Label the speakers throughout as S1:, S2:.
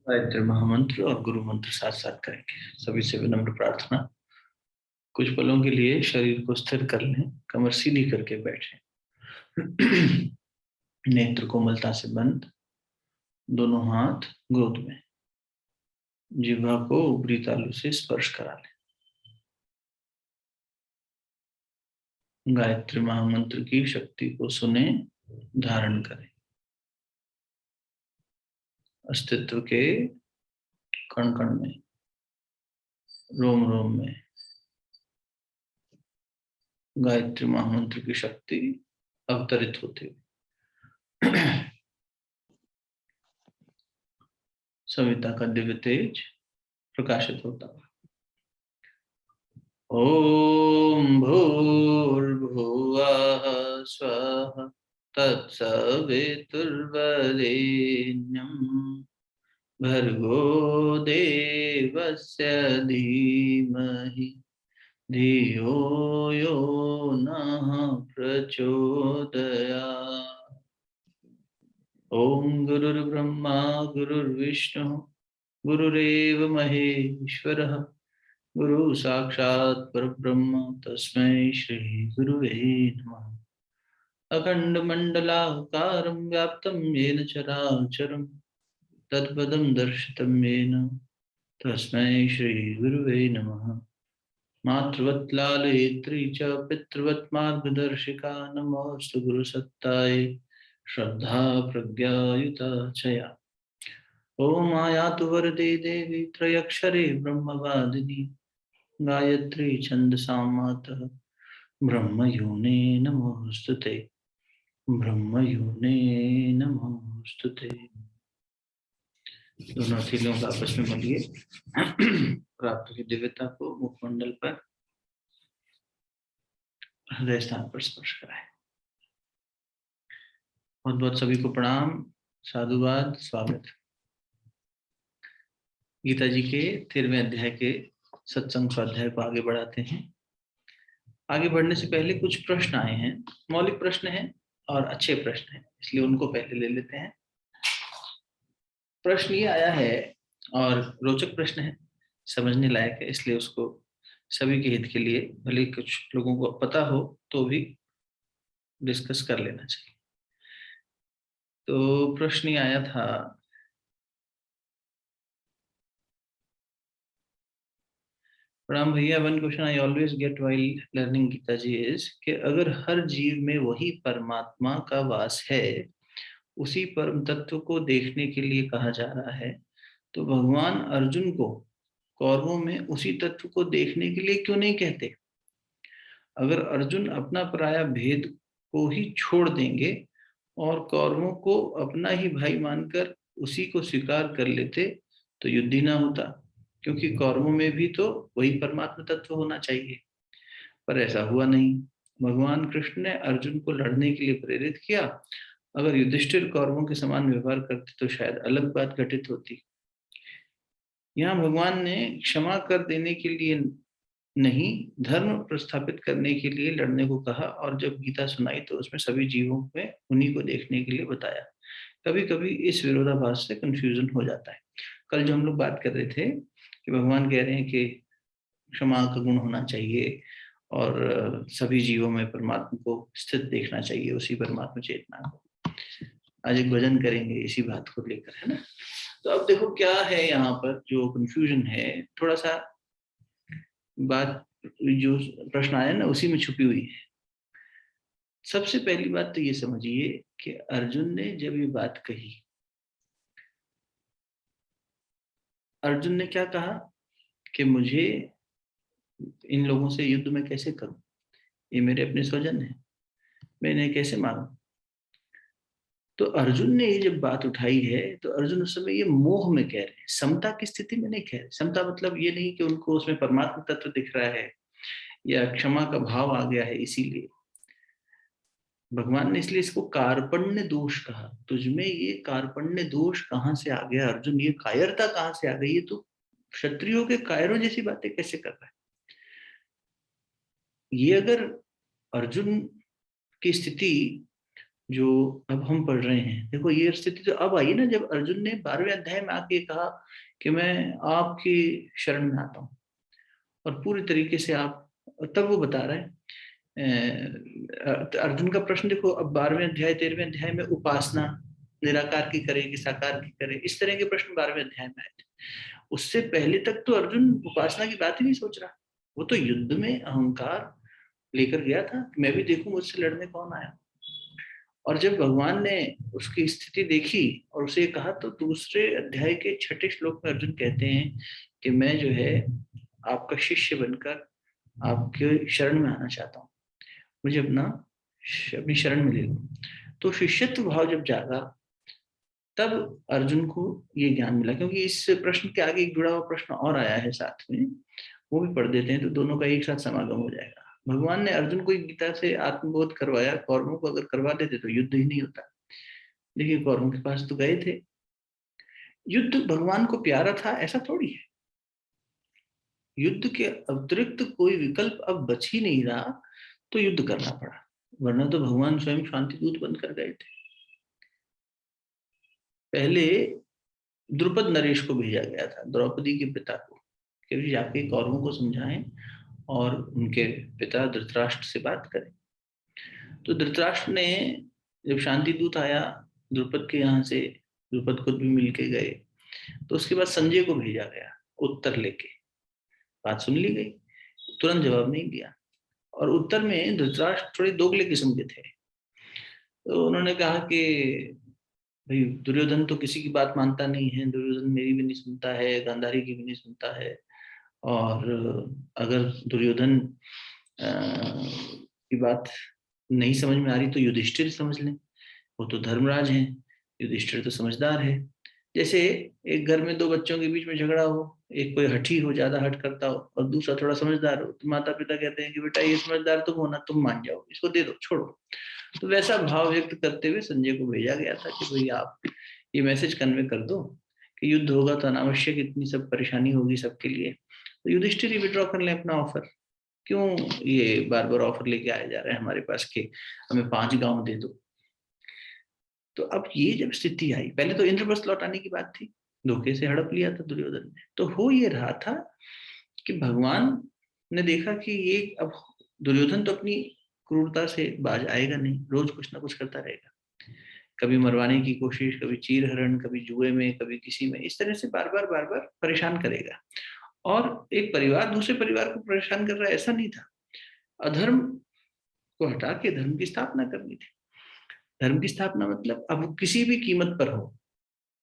S1: गायत्री महामंत्र और गुरु मंत्र साथ साथ करेंगे। सभी से विनम्र प्रार्थना, कुछ पलों के लिए शरीर को स्थिर कर लें, कमर सीधी करके बैठें। नेत्र कोमलता से बंद, दोनों हाथ गोद में, जिह्वा को ऊपरी तालू से स्पर्श करा लें। गायत्री महामंत्र की शक्ति को सुने, धारण करें। अस्तित्व के कण कण में, रोम रोम में गायत्री महामंत्र की शक्ति अवतरित होती हुई सविता का दिव्य तेज प्रकाशित होता है। ओम भूर्भुवः स्वः तत्सवितुर्वरेण्यं भर्गो देवस्य धीमहि धियो यो नः प्रचोदयात्। ओम गुरुर्ब्रह्मा गुरुर्विष्णु गुरुरेव महेश्वरः गुरु साक्षात् परब्रह्म तस्मै श्री गुरुवे नमः। अखंड मंडलाकारं व्याप्तं येन चराचरं तत्पदं दर्शितं येन तस्मै श्री गुरुवे नमः। मातृवत् लालयित्री च पितृवत् मार्गदर्शिका नमोस्तु गुरुसत्तायै श्रद्धा प्रज्ञायुता च या। ओम आयातु वरदे देवी त्रयक्षरे ब्रह्मवादिनी गायत्री छंदसा मातः ब्रह्मयोने नमोस्तुते ब्रह्मयोने नमोस्तुते। दोनों हथेलियों का आपस में मलिए और आपकी दिव्यता को मुखमंडल पर, हृदय स्थान पर स्पर्श कराएं। बहुत बहुत सभी को प्रणाम, साधुवाद, स्वागत। गीता जी के 13वें अध्याय के सत्संग स्वाध्याय को आगे बढ़ाते हैं। आगे बढ़ने से पहले कुछ प्रश्न आए हैं, मौलिक प्रश्न हैं और अच्छे प्रश्न हैं, इसलिए उनको पहले ले लेते हैं। प्रश्न ये आया है और रोचक प्रश्न है, समझने लायक है, इसलिए उसको सभी के हित के लिए, भले कुछ लोगों को पता हो तो भी डिस्कस कर लेना चाहिए। तो प्रश्न ये आया था, राम भैया, one question I always get while learning Gita ji is कि अगर हर जीव में वही परमात्मा का वास है, उसी परम तत्व को देखने के लिए कहा जा रहा है, तो भगवान अर्जुन को कौरवों में उसी तत्व को देखने के लिए क्यों नहीं कहते? अगर अर्जुन अपना पराया भेद को ही छोड़ देंगे और कौरवों को अपना ही भाई मानकर उसी को स्वीकार कर लेते तो युद्ध ही ना होता, क्योंकि कौरवों में भी तो वही परमात्मा तत्व होना चाहिए। पर ऐसा हुआ नहीं। भगवान कृष्ण ने अर्जुन को लड़ने के लिए प्रेरित किया। अगर युधिष्ठिर कौरवों के समान व्यवहार करते तो शायद अलग बात घटित होती। यहाँ भगवान ने क्षमा कर देने के लिए नहीं, धर्म प्रस्थापित करने के लिए लड़ने को कहा, और जब गीता सुनाई तो उसमें सभी जीवों में उन्हीं को देखने के लिए बताया। कभी कभी इस विरोधाभास से कंफ्यूजन हो जाता है। कल जो हम लोग बात कर रहे थे कि भगवान कह रहे हैं कि क्षमा का गुण होना चाहिए और सभी जीवों में परमात्मा को स्थित देखना चाहिए, उसी परमात्मा चेतना को। आज एक भजन करेंगे इसी बात को लेकर, है ना। तो अब देखो क्या है यहाँ पर जो कंफ्यूजन है, थोड़ा सा बात जो प्रश्न आया ना उसी में छुपी हुई है। सबसे पहली बात तो ये समझिए कि अर्जुन ने जब ये बात कही, अर्जुन ने क्या कहा कि मुझे इन लोगों से युद्ध में कैसे करूं, ये मेरे अपने स्वजन हैं, मैं इन्हें कैसे मारूं। तो अर्जुन ने ये जब बात उठाई है तो अर्जुन उस समय ये मोह में कह रहे हैं, समता की स्थिति में नहीं कह रहे। समता मतलब ये नहीं कि उनको उसमें परमात्मा तत्व दिख रहा है या क्षमा का भाव आ गया है, इसीलिए भगवान ने इसलिए इसको कार्पण्य दोष कहा। तुझमें ये कार्पण्य दोष कहाँ से आ गया अर्जुन, ये कायरता कहाँ से आ गई, ये तो क्षत्रियों के कायरों जैसी बातें कैसे कर रहा है। ये अगर अर्जुन की स्थिति जो अब हम पढ़ रहे हैं। देखो ये स्थिति तो अब आई ना, जब अर्जुन ने 12वें अध्याय में आके कहा कि मैं आपकी शरण में आता हूँ और पूरी तरीके से आप, तब वो बता रहा है। अर्जुन का प्रश्न देखो, अब 12वें अध्याय 13वें अध्याय में उपासना निराकार की करे कि साकार की करे, इस तरह के प्रश्न 12वें अध्याय में आए थे। उससे पहले तक तो अर्जुन उपासना की बात ही नहीं सोच रहा, वो तो युद्ध में अहंकार लेकर गया था, मैं भी देखूं मुझसे लड़ने कौन आया। और जब भगवान ने उसकी स्थिति देखी और उसे कहा, तो दूसरे अध्याय के 6ठे श्लोक में अर्जुन कहते हैं कि मैं जो है आपका शिष्य बनकर आपके शरण में आना चाहता हूँ, मुझे अपनी शरण में ले लो। तो शिष्यत्व भाव जब जागा, तब अर्जुन को ये ज्ञान मिला। क्योंकि इस प्रश्न के आगे एक जुड़ा हुआ प्रश्न और आया है साथ में, वो भी पढ़ देते हैं तो दोनों का एक साथ समागम हो जाएगा। भगवान ने अर्जुन को गीता से आत्मबोध करवाया, कौरवों को अगर करवा देते तो युद्ध ही नहीं होता, लेकिन कौरवों के पास तो गए थे। युद्ध भगवान को प्यारा था ऐसा थोड़ी है, युद्ध के अतिरिक्त कोई विकल्प अब बच ही नहीं रहा, तो युद्ध करना पड़ा, वरना तो भगवान स्वयं शांति दूत बनकर गए थे। पहले द्रुपद नरेश को भेजा गया था, द्रौपदी के पिता को, कि जाके कौरवों को समझाएं और उनके पिता धृतराष्ट्र से बात करें। तो धृतराष्ट्र ने, जब शांति दूत आया द्रुपद के यहाँ से, द्रुपद खुद भी मिल के गए, तो उसके बाद संजय को भेजा गया उत्तर लेके। बात सुन ली गई, तुरंत जवाब नहीं दिया। और उत्तर में धृतराष्ट्र थोड़े दोगले किस्म के थे, तो उन्होंने कहा कि भाई दुर्योधन तो किसी की बात मानता नहीं है, दुर्योधन मेरी भी नहीं सुनता है, गांधारी की भी नहीं सुनता है, और अगर दुर्योधन की बात नहीं समझ में आ रही तो युधिष्ठिर समझ लें, वो तो धर्मराज हैं, युधिष्ठिर तो समझदार है। जैसे एक घर में दो बच्चों के बीच में झगड़ा हो, एक कोई हठी हो, ज्यादा हट करता हो, और दूसरा थोड़ा समझदार हो, तो माता पिता कहते हैं कि बेटा ये समझदार तुम हो ना, तुम मान जाओ, इसको दे दो, छोड़ो। तो वैसा भाव व्यक्त करते हुए संजय को भेजा गया था कि भाई आप ये मैसेज कन्वे कर दो कि युद्ध होगा तो अनावश्यक इतनी सब परेशानी होगी सबके लिए, तो युधिष्ठिर ही विड्रॉ कर लें अपना ऑफर, क्यों ये बार बार ऑफर लेके आए जा रहे हैं हमारे पास के हमें 5 गांव दे दो। तो अब ये जब स्थिति आई, पहले तो इंद्रप्रस्थ लौटाने की बात थी, धोखे से हड़प लिया था दुर्योधन ने, तो हो ये रहा था कि भगवान ने देखा कि ये अब दुर्योधन तो अपनी क्रूरता से बाज आएगा नहीं, रोज कुछ ना कुछ करता रहेगा, कभी मरवाने की कोशिश, कभी चीर हरण, कभी जुए में, कभी किसी में, इस तरह से बार बार परेशान करेगा। और एक परिवार दूसरे परिवार को परेशान कर रहा है ऐसा नहीं था, अधर्म को हटा के धर्म की स्थापना करनी थी। धर्म की स्थापना मतलब अब किसी भी कीमत पर हो,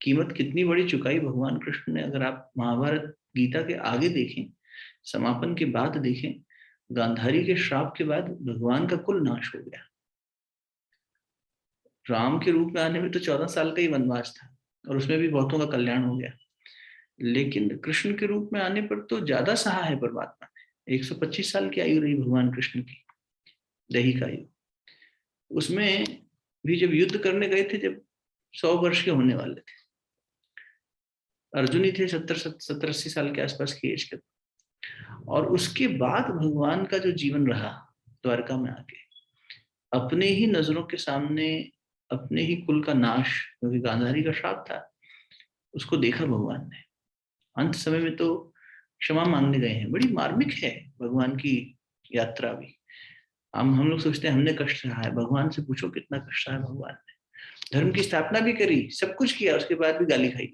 S1: कीमत कितनी बड़ी चुकाई भगवान कृष्ण ने, अगर आप महाभारत गीता के आगे देखें, समापन के बाद देखें, गांधारी के श्राप के बाद भगवान का कुल नाश हो गया। राम के रूप में आने में तो 14 साल का ही वनवास था, और उसमें भी बहुतों का कल्याण हो गया, लेकिन कृष्ण के रूप में आने पर तो ज्यादा सहा है परमात्मा ने। 125 साल की आयु रही भगवान कृष्ण की, दैहिक आयु। उसमें भी जब युद्ध करने गए थे, जब 100 वर्ष के होने वाले थे, अर्जुन ही थे 70-80 साल के आसपास की एज के, और उसके बाद भगवान का जो जीवन रहा द्वारका में आके, अपने ही नजरों के सामने अपने ही कुल का नाश, क्योंकि गांधारी का श्राप था, उसको देखा भगवान ने। अंत समय में तो क्षमा मांगने गए हैं, बड़ी मार्मिक है भगवान की यात्रा भी। हम लोग सोचते हैं हमने कष्ट सहा है, भगवान से पूछो कितना कष्ट सहा है भगवान ने। धर्म की स्थापना भी करी, सब कुछ किया, उसके बाद भी गाली खाई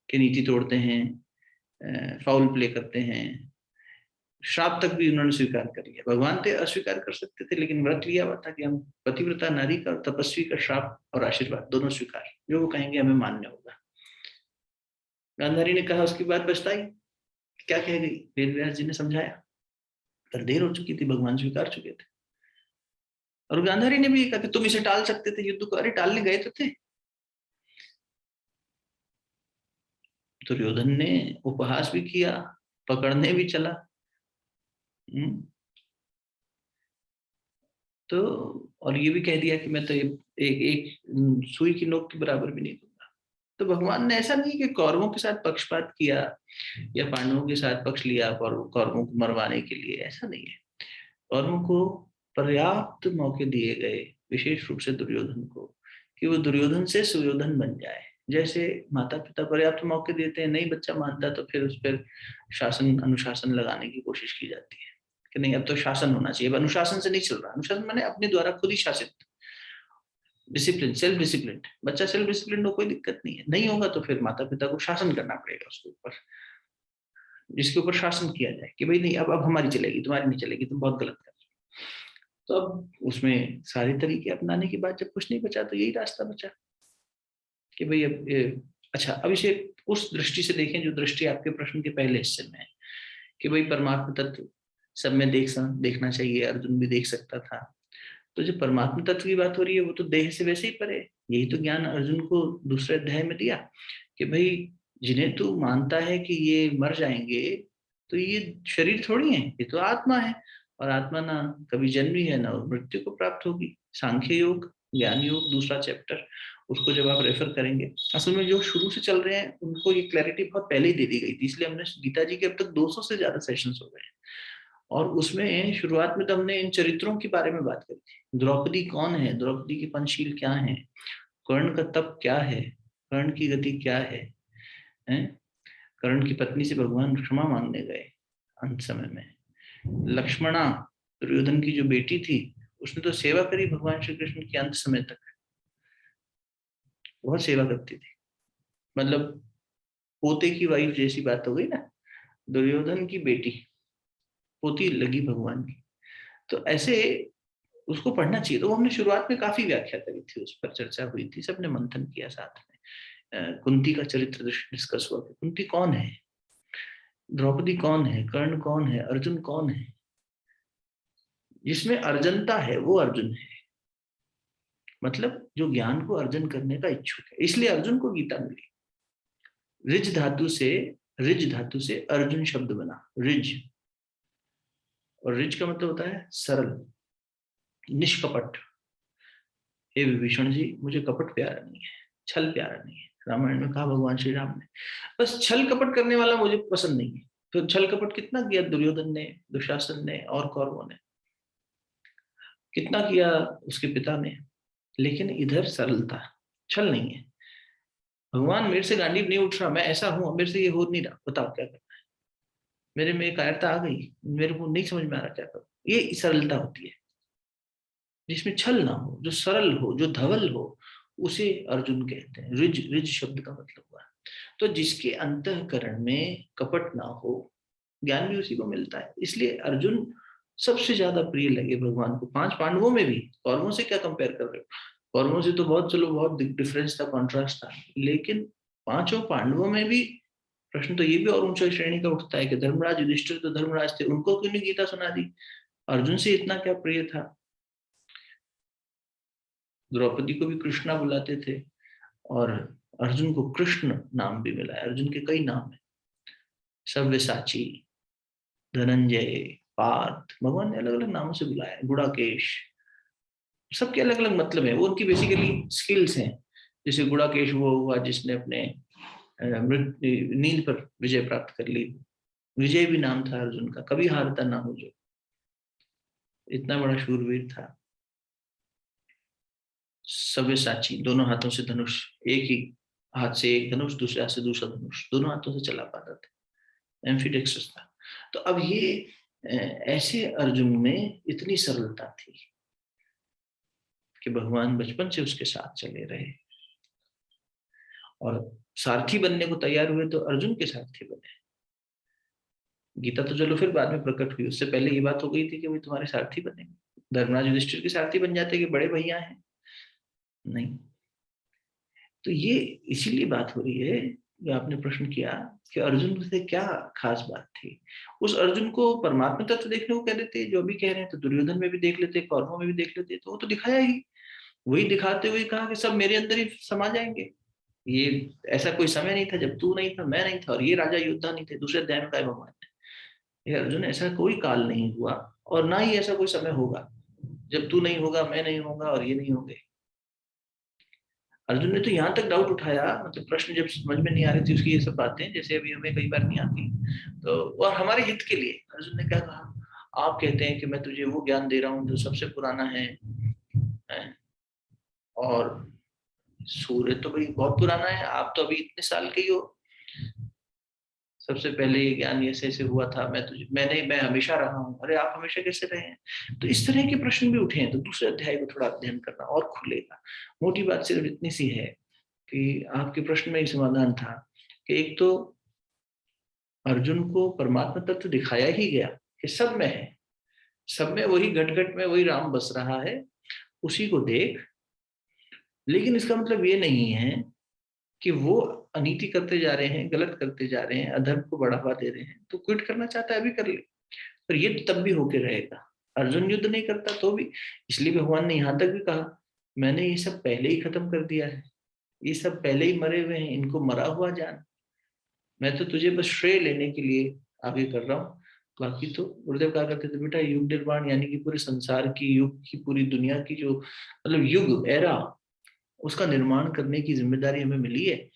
S1: कि नीति तोड़ते हैं, फाउल प्ले करते हैं, श्राप तक भी उन्होंने स्वीकार कर लिया। भगवान थे अस्वीकार कर सकते थे, लेकिन व्रत लिया हुआ था कि हम पतिव्रता नारी का और तपस्वी का श्राप और आशीर्वाद दोनों स्वीकार, जो वो कहेंगे हमें मान्य होगा। गांधारी ने कहा, उसकी बात बचताई, क्या कह गई, वेद व्यास जी ने समझाया, पर देर हो चुकी थी, भगवान स्वीकार चुके थे। और गांधारी ने भी कहा कि तुम इसे टाल सकते थे युद्ध को, अरे टालने गए तो थे। दुर्योधन ने उपहास भी किया, पकड़ने भी चला। तो और ये भी कह दिया कि मैं तो एक एक सुई की नोक के बराबर भी नहीं दूंगा। तो भगवान ने ऐसा नहीं कि कौरवों के साथ पक्षपात किया या पांडवों के साथ पक्ष लिया और कौरवों को मरवाने के लिए, ऐसा नहीं है। कौरवों को पर्याप्त मौके दिए गए विशेष रूप से दुर्योधन को, कि वो दुर्योधन से सुयोधन बन जाए। जैसे माता पिता पर्याप्त मौके देते हैं, नहीं बच्चा मानता तो फिर उस पर शासन अनुशासन लगाने की कोशिश की जाती है कि नहीं अब तो शासन होना चाहिए, अनुशासन से नहीं चल रहा। अनुशासन माने अपने द्वारा खुद ही शासित, डिसिप्लिन, सेल्फ डिसिप्लिन। बच्चा सेल्फ डिसिप्लिन हो कोई दिक्कत नहीं है, नहीं होगा तो फिर माता पिता को शासन करना पड़ेगा उसके ऊपर, जिसके ऊपर शासन किया जाए कि भाई नहीं अब हमारी चलेगी, तुम्हारी नहीं चलेगी, तुम बहुत गलत कर रहे हो। तो अब उसमें सारे तरीके अपनाने के बाद जब कुछ नहीं बचा तो यही रास्ता बचा कि भाई अब अच्छा अब इसे उस दृष्टि से देखें जो दृष्टि आपके प्रश्न के पहले हिस्से में है कि भाई परमात्मा तत्व सब में देखना चाहिए, अर्जुन भी देख सकता था। तो जो परमात्मा तत्व की बात हो रही है वो तो देह से वैसे ही परे। यही तो ज्ञान अर्जुन को दूसरे अध्याय में दिया कि भाई जिन्हें तू मानता है कि ये मर जाएंगे, तो ये शरीर थोड़ी है, ये तो आत्मा है, और आत्मा ना कभी जन्मी है ना मृत्यु को प्राप्त होगी। सांख्य योग, ज्ञान योग दूसरा चैप्टर, उसको जब आप रेफर करेंगे, असल में जो शुरू से चल रहे हैं उनको ये क्लैरिटी बहुत पहले ही दे दी गई थी, इसलिए हमने गीता जी के अब तक 200 से ज्यादा सेशंस हो गए हैं। और उसमें शुरुआत में तो हमने इन चरित्रों के बारे में बात करी थी। द्रौपदी कौन है, द्रौपदी के पंचशील क्या है, कर्ण का तप क्या है, कर्ण की गति क्या है, हैं? कर्ण की पत्नी से भगवान क्षमा मांगने गए अंत समय में। लक्ष्मणा दुर्योधन की जो बेटी थी उसने तो सेवा करी भगवान श्री कृष्ण की अंत समय तक, बहुत सेवा करती थी, मतलब पोते की वाइफ जैसी बात हो गई ना, दुर्योधन की बेटी पोती लगी भगवान की। तो ऐसे उसको पढ़ना चाहिए। तो वो हमने शुरुआत में काफी व्याख्या करी थी, उस पर चर्चा हुई थी, सबने मंथन किया साथ में। कुंती का चरित्र डिस्कस हुआ कि कुंती कौन है, द्रौपदी कौन है, कर्ण कौन है, अर्जुन कौन है। जिसमें अर्जनता है वो अर्जुन है, मतलब जो ज्ञान को अर्जन करने का इच्छुक है। इसलिए अर्जुन को गीता मिली। रिज धातु से अर्जुन शब्द बना, रिज। और रिज का मतलब होता है सरल, निष्कपट। हे विभीषण जी, मुझे कपट प्यारा नहीं है, छल प्यारा नहीं है। रामायण में कहा भगवान श्री राम ने, बस छल कपट करने वाला मुझे पसंद नहीं है। तो छल कपट कितना किया दुर्योधन ने, दुशासन ने और कौरवों ने, कितना किया उसके पिता ने, लेकिन इधर सरलता, छल नहीं है। भगवान मेरे से गांडीव नहीं उठ रहा, मैं ऐसा हूं, मेरे से ये हो नहीं रहा, बताओ क्या करना है। मेरे में कायरता आ गई, मेरे को नहीं समझ में आ रहा क्या करूं। ये सरलता होती है जिसमें छल ना हो, जो सरल हो, जो धवल हो, उसे अर्जुन कहते हैं। रिज, रिज शब्द का मतलब हुआ तो जिसके अंतःकरण में कपट ना हो, ज्ञान भी उसी को मिलता है। इसलिए अर्जुन सबसे ज्यादा प्रिय लगे भगवान को। 5 पांडवों में भी, कौरवों से क्या कंपेयर कर रहे हो, कौरवों से तो बहुत, चलो बहुत डिफरेंस था, कॉन्ट्रास्ट था, लेकिन 5 पांडवों में भी प्रश्न तो ये भी और ऊंचा श्रेणी का उठता है कि धर्मराज युधिष्ठिर तो धर्मराज थे, उनको क्यों नहीं गीता सुना दी, अर्जुन से इतना क्या प्रिय था। द्रौपदी को भी कृष्णा बुलाते थे, और अर्जुन को कृष्ण नाम भी मिला है। अर्जुन के कई नाम है, सव्यसाची, धनंजय, पार्थ, भगवान ने अलग अलग नामों से बुलाया है, गुड़ाकेश। सबके अलग अलग मतलब है, वो उनकी बेसिकली स्किल्स हैं। जैसे गुड़ाकेश वो हुआ जिसने अपने नींद पर विजय प्राप्त कर ली, विजय भी नाम था अर्जुन का, कभी हारता ना हो, जो इतना बड़ा शूरवीर था। सव्यसाची, दोनों हाथों से धनुष, एक ही हाथ से एक धनुष, दूसरे हाथ से दूसरा धनुष, दोनों हाथों से चला पाता था, एम्फिडेक्सस था। तो अब ये ऐसे अर्जुन में इतनी सरलता थी कि भगवान बचपन से उसके साथ चले रहे, और सारथी बनने को तैयार हुए तो अर्जुन के सारथी बने। गीता तो चलो फिर बाद में प्रकट हुई, उससे पहले ये बात हो गई थी कि वो तुम्हारे सारथी बनेंगे। धर्मराज युधिष्ठिर के सारथी बन जाते कि बड़े भैया हैं, नहीं। तो ये इसीलिए बात हो रही है, जो आपने प्रश्न किया कि अर्जुन से क्या खास बात थी। उस अर्जुन को परमात्मा तत्व देखने को कह देते, जो भी कह रहे हैं, तो दुर्योधन में भी देख लेते, कौरवों में भी देख लेते, तो वो तो दिखाया ही। वही दिखाते हुए कहा कि सब मेरे अंदर ही समा जाएंगे। ये ऐसा कोई समय नहीं था जब तू नहीं था, मैं नहीं था, और ये राजा योद्धा नहीं थे। दूसरे अध्याय में कहा भगवान ने, अर्जुन ऐसा कोई काल नहीं हुआ, और ना ही ऐसा कोई समय होगा जब तू नहीं होगा, मैं नहीं होगा, और ये नहीं होंगे। अर्जुन ने तो यहाँ तक डाउट उठाया, मतलब प्रश्न जब समझ में नहीं आ रही थी उसकी ये सब बातें, जैसे अभी हमें कई बार नहीं आती, तो और हमारे हित के लिए अर्जुन ने क्या कहा, आप कहते हैं कि मैं तुझे वो ज्ञान दे रहा हूँ जो सबसे पुराना है, और सूर्य तो भाई बहुत पुराना है, आप तो अभी इतने साल के ही हो, सबसे पहले ये ज्ञान ऐसे ऐसे हुआ था, मैं हमेशा रहा हूँ, अरे आप हमेशा कैसे रहे हैं। तो इस तरह के प्रश्न भी उठे हैं, तो दूसरे अध्याय को थोड़ा अध्ययन करना और खुलेगा। मोटी बात सिर्फ इतनी सी है कि आपके प्रश्न में ही समाधान था कि एक तो अर्जुन को परमात्मा तत्व दिखाया ही गया कि सब में है, सब में वही घट घट में वही राम बस रहा है, उसी को देख। लेकिन इसका मतलब ये नहीं है कि वो अनीति करते जा रहे हैं, गलत करते जा रहे हैं, अधर्म को बढ़ावा दे रहे हैं, तो क्विट करना चाहता है अभी कर ले, पर ये तब भी होके रहेगा। अर्जुन युद्ध नहीं करता तो भी, इसलिए भगवान ने यहां तक भी कहा मैंने ये सब पहले ही खत्म कर दिया है, ये सब पहले ही मरे हुए हैं, इनको मरा हुआ जान, मैं तो तुझे बस श्रेय लेने के लिए आगे कर रहा हूँ। बाकी तो गुरुदेव कहा करते थे बेटा, युग निर्माण यानी कि पूरे संसार की, युग की, पूरी दुनिया की जो मतलब युग एरा, उसका निर्माण करने की जिम्मेदारी हमें मिली है,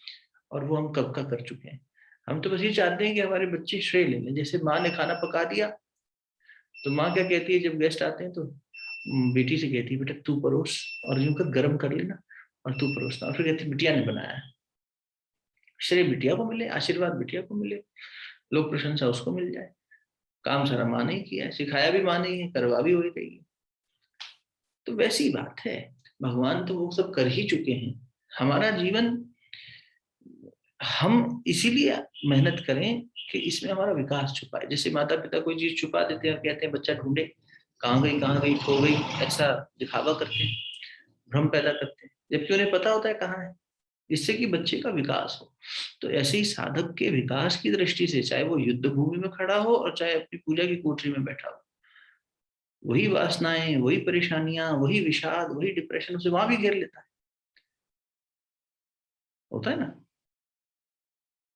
S1: और वो हम कब का कर चुके हैं। हम तो बस ये चाहते हैं कि हमारे बच्चे श्रेय ले लें। जैसे माँ ने खाना पका दिया तो माँ क्या कहती है जब गेस्ट आते हैं तो बेटी से कहती है बेटा तू परोस, और यूं कर गर्म कर लेना और तू परोसना, और फिर कहती बिटिया ने बनाया है, श्रेय बिटिया को मिले, आशीर्वाद बिटिया को मिले, लोग प्रशंसा उसको मिल जाए। काम सारा माँ ने ही किया है, सिखाया भी माँ ने ही है, करवा भी वही रही है। तो वैसी बात है, भगवान तो वो सब कर ही चुके हैं। हमारा जीवन, हम इसीलिए मेहनत करें कि इसमें हमारा विकास छुपा है। जैसे माता पिता कोई चीज छुपा देते हैं, कहते हैं बच्चा ढूंढे, कहाँ गई खो गई, ऐसा दिखावा करते हैं, भ्रम पैदा करते हैं, जबकि उन्हें पता होता है कहाँ है, जिससे कि बच्चे का विकास हो। तो ऐसे ही साधक के विकास की दृष्टि से, चाहे वो युद्ध भूमि में खड़ा हो और चाहे अपनी पूजा की कोठरी में बैठा हो, वही वासनाएं, वही परेशानियां, वही विषाद, वही डिप्रेशन उसे वहां भी घेर लेता है, होता है ना।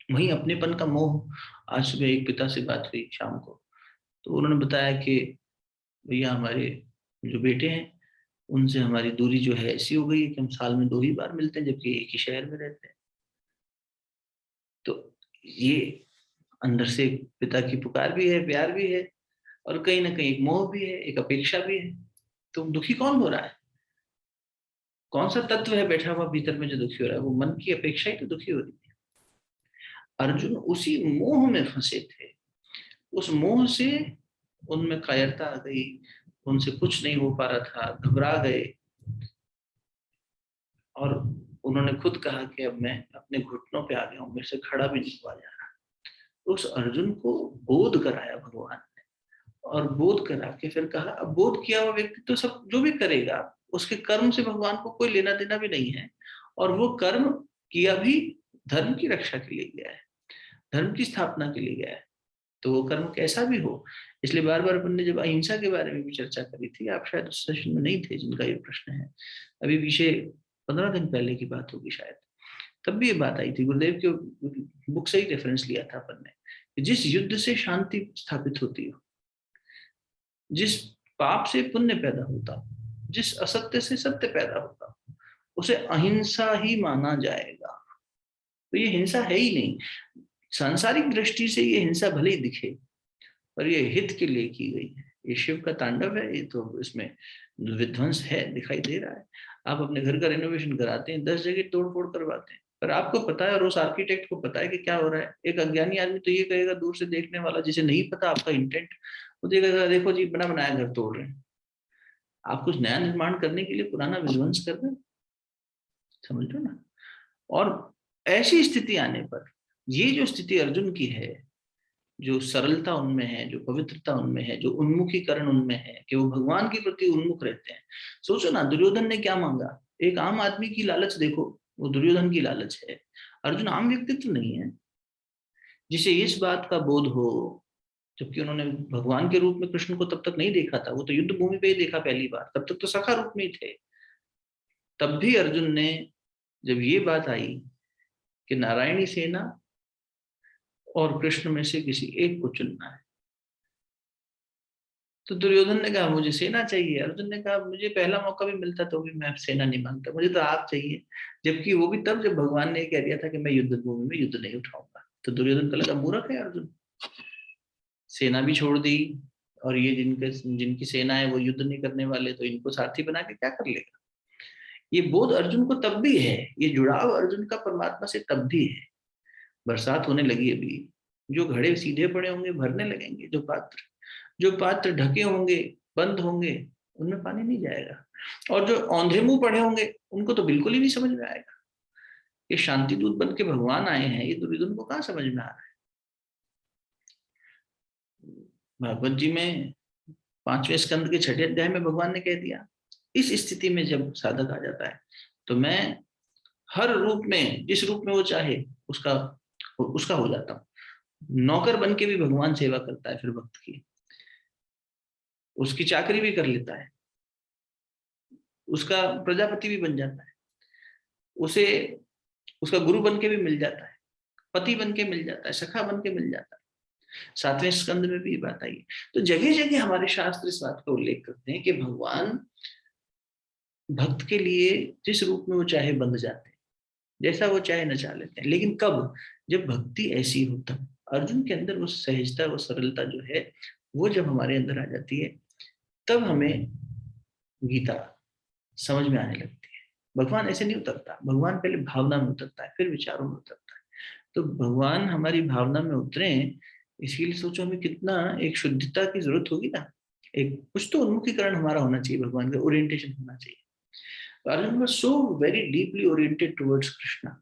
S1: वही अपनेपन का मोह। आज सुबह एक पिता से बात हुई शाम को, तो उन्होंने बताया कि भैया हमारे जो बेटे हैं उनसे हमारी दूरी जो है ऐसी हो गई है कि हम साल में 2 ही बार मिलते हैं, जबकि एक ही शहर में रहते हैं। तो ये अंदर से एक पिता की पुकार भी है, प्यार भी है, और कहीं ना कहीं एक मोह भी है, एक अपेक्षा भी है। तो दुखी कौन हो रहा है? कौन सा तत्व है बैठा हुआ भीतर में जो दुखी हो रहा है? वो मन की अपेक्षा ही तो दुखी हो रही है। अर्जुन उसी मोह में फंसे थे, उस मोह से उनमें कायरता आ गई, उनसे कुछ नहीं हो पा रहा था, घबरा गए, और उन्होंने खुद कहा कि अब मैं अपने घुटनों पे आ गया हूं, मेरे से खड़ा भी नहीं हुआ जा रहा। तो उस अर्जुन को बोध कराया भगवान ने, और बोध करा के फिर कहा अब बोध किया हुआ व्यक्ति तो सब जो भी करेगा उसके कर्म से भगवान को कोई लेना देना भी नहीं है, और वो कर्म किया भी धर्म की रक्षा के लिए गया है, धर्म की स्थापना के लिए गया है, तो वो कर्म कैसा भी हो। इसलिए बार बार अपन ने जब अहिंसा के बारे में भी चर्चा करी थी, आप शायद उस सेशन में नहीं थे जिनका ये प्रश्न है, अभी पीछे 15 दिन पहले की बात होगी शायद, तब भी ये बात आई थी, गुरुदेव की बुक से ही रेफरेंस लिया था अपन ने। जिस युद्ध से शांति स्थापित होती हो, जिस पाप से पुण्य पैदा होता हो, जिस असत्य से सत्य पैदा होता हो, उसे अहिंसा ही माना जाएगा। तो ये हिंसा है ही नहीं, सांसारिक दृष्टि से ये हिंसा भले ही दिखे, पर ये हित के लिए की गई है। ये शिव का तांडव है, ये तो इसमें विध्वंस है, दिखाई दे रहा है। आप अपने घर का रेनोवेशन कराते हैं, 10 जगह तोड़ फोड़ करवाते हैं, पर आपको पता है और उस आर्किटेक्ट को पता है कि क्या हो रहा है। एक अज्ञानी आदमी तो ये कहेगा, दूर से देखने वाला जिसे नहीं पता आपका इंटेंट, वो देखेगा देखो जी बना बनाया घर तोड़ रहे हैं, आप कुछ नया निर्माण करने के लिए पुराना विध्वंस कर रहे हैं, समझ लो ना। और ऐसी स्थिति आने पर, ये जो स्थिति अर्जुन की है, जो सरलता उनमें है, जो पवित्रता उनमें है, जो उन्मुखीकरण उनमें है कि वो भगवान के प्रति उन्मुख रहते हैं। सोचो ना, दुर्योधन ने क्या मांगा? एक आम आदमी की लालच देखो, वो दुर्योधन की लालच है। अर्जुन आम व्यक्तित्व नहीं है जिसे इस बात का बोध हो, जबकि उन्होंने भगवान के रूप में कृष्ण को तब तक नहीं देखा था, वो तो युद्ध भूमि पे ही देखा पहली बार, तब तक तो सखा रूप में ही थे। तब भी अर्जुन ने, जब ये बात आई कि नारायणी सेना और कृष्ण में से किसी एक को चुनना है, तो दुर्योधन ने कहा मुझे सेना चाहिए, अर्जुन ने कहा मुझे पहला मौका भी मिलता तो भी मैं सेना नहीं मांगता, मुझे तो आप चाहिए। जबकि वो भी तब जब भगवान ने कह दिया था कि मैं युद्ध भूमि में युद्ध नहीं उठाऊंगा। तो दुर्योधन को लगा मूर्ख है अर्जुन, सेना भी छोड़ दी, और ये जिनके जिनकी सेना है वो युद्ध नहीं करने वाले, तो इनको सारथी बना के क्या कर लेगा। ये बोध अर्जुन को तब भी है, ये जुड़ाव अर्जुन का परमात्मा से तब भी है। बरसात होने लगी अभी, जो घड़े सीधे पड़े होंगे भरने लगेंगे, जो पात्र ढके होंगे, बंद होंगे, उनमें पानी नहीं जाएगा। और जो औंधे मुंह पड़े होंगे उनको तो बिल्कुल ही नहीं समझ में आएगा। ये शांति दूत बन के भगवान आए हैं, ये दुर्योधन को कहाँ समझ में आ रहा है। भागवत जी में 5वें स्कंद के 6ठे अध्याय में भगवान ने कह दिया, इस स्थिति में जब साधक आ जाता है तो मैं हर रूप में, जिस रूप में वो चाहे उसका उसका हो जाता हूँ। नौकर बन के भी भगवान सेवा करता है फिर भक्त की, उसकी चाकरी भी कर लेता है, उसका प्रजापति भी बन जाता है, उसे उसका गुरु बन के भी मिल जाता है, पति बन के मिल जाता है, सखा बन के मिल जाता है। 7वें स्कंद में भी ये बात आई है। तो जगह जगह हमारे शास्त्र इस बात का उल्लेख करते हैं कि भगवान भक्त के लिए जिस रूप में वो चाहे बंध जाते हैं, जैसा वो चाहे नचा लेते हैं। लेकिन कब? जब भक्ति ऐसी हो तब। अर्जुन के अंदर वो सहजता, वो सरलता जो है, वो जब हमारे अंदर आ जाती है तब हमें गीता समझ में आने लगती है। भगवान ऐसे नहीं उतरता, भगवान पहले भावना में उतरता है, फिर विचारों में उतरता है। तो भगवान हमारी भावना में उतरे, इसीलिए सोचो हमें कितना एक शुद्धता की जरूरत होगी ना, एक कुछ तो उन्मुखीकरण हमारा होना चाहिए, भगवान का ओरिएंटेशन होना चाहिए। Arjun was so very deeply oriented towards Krishna.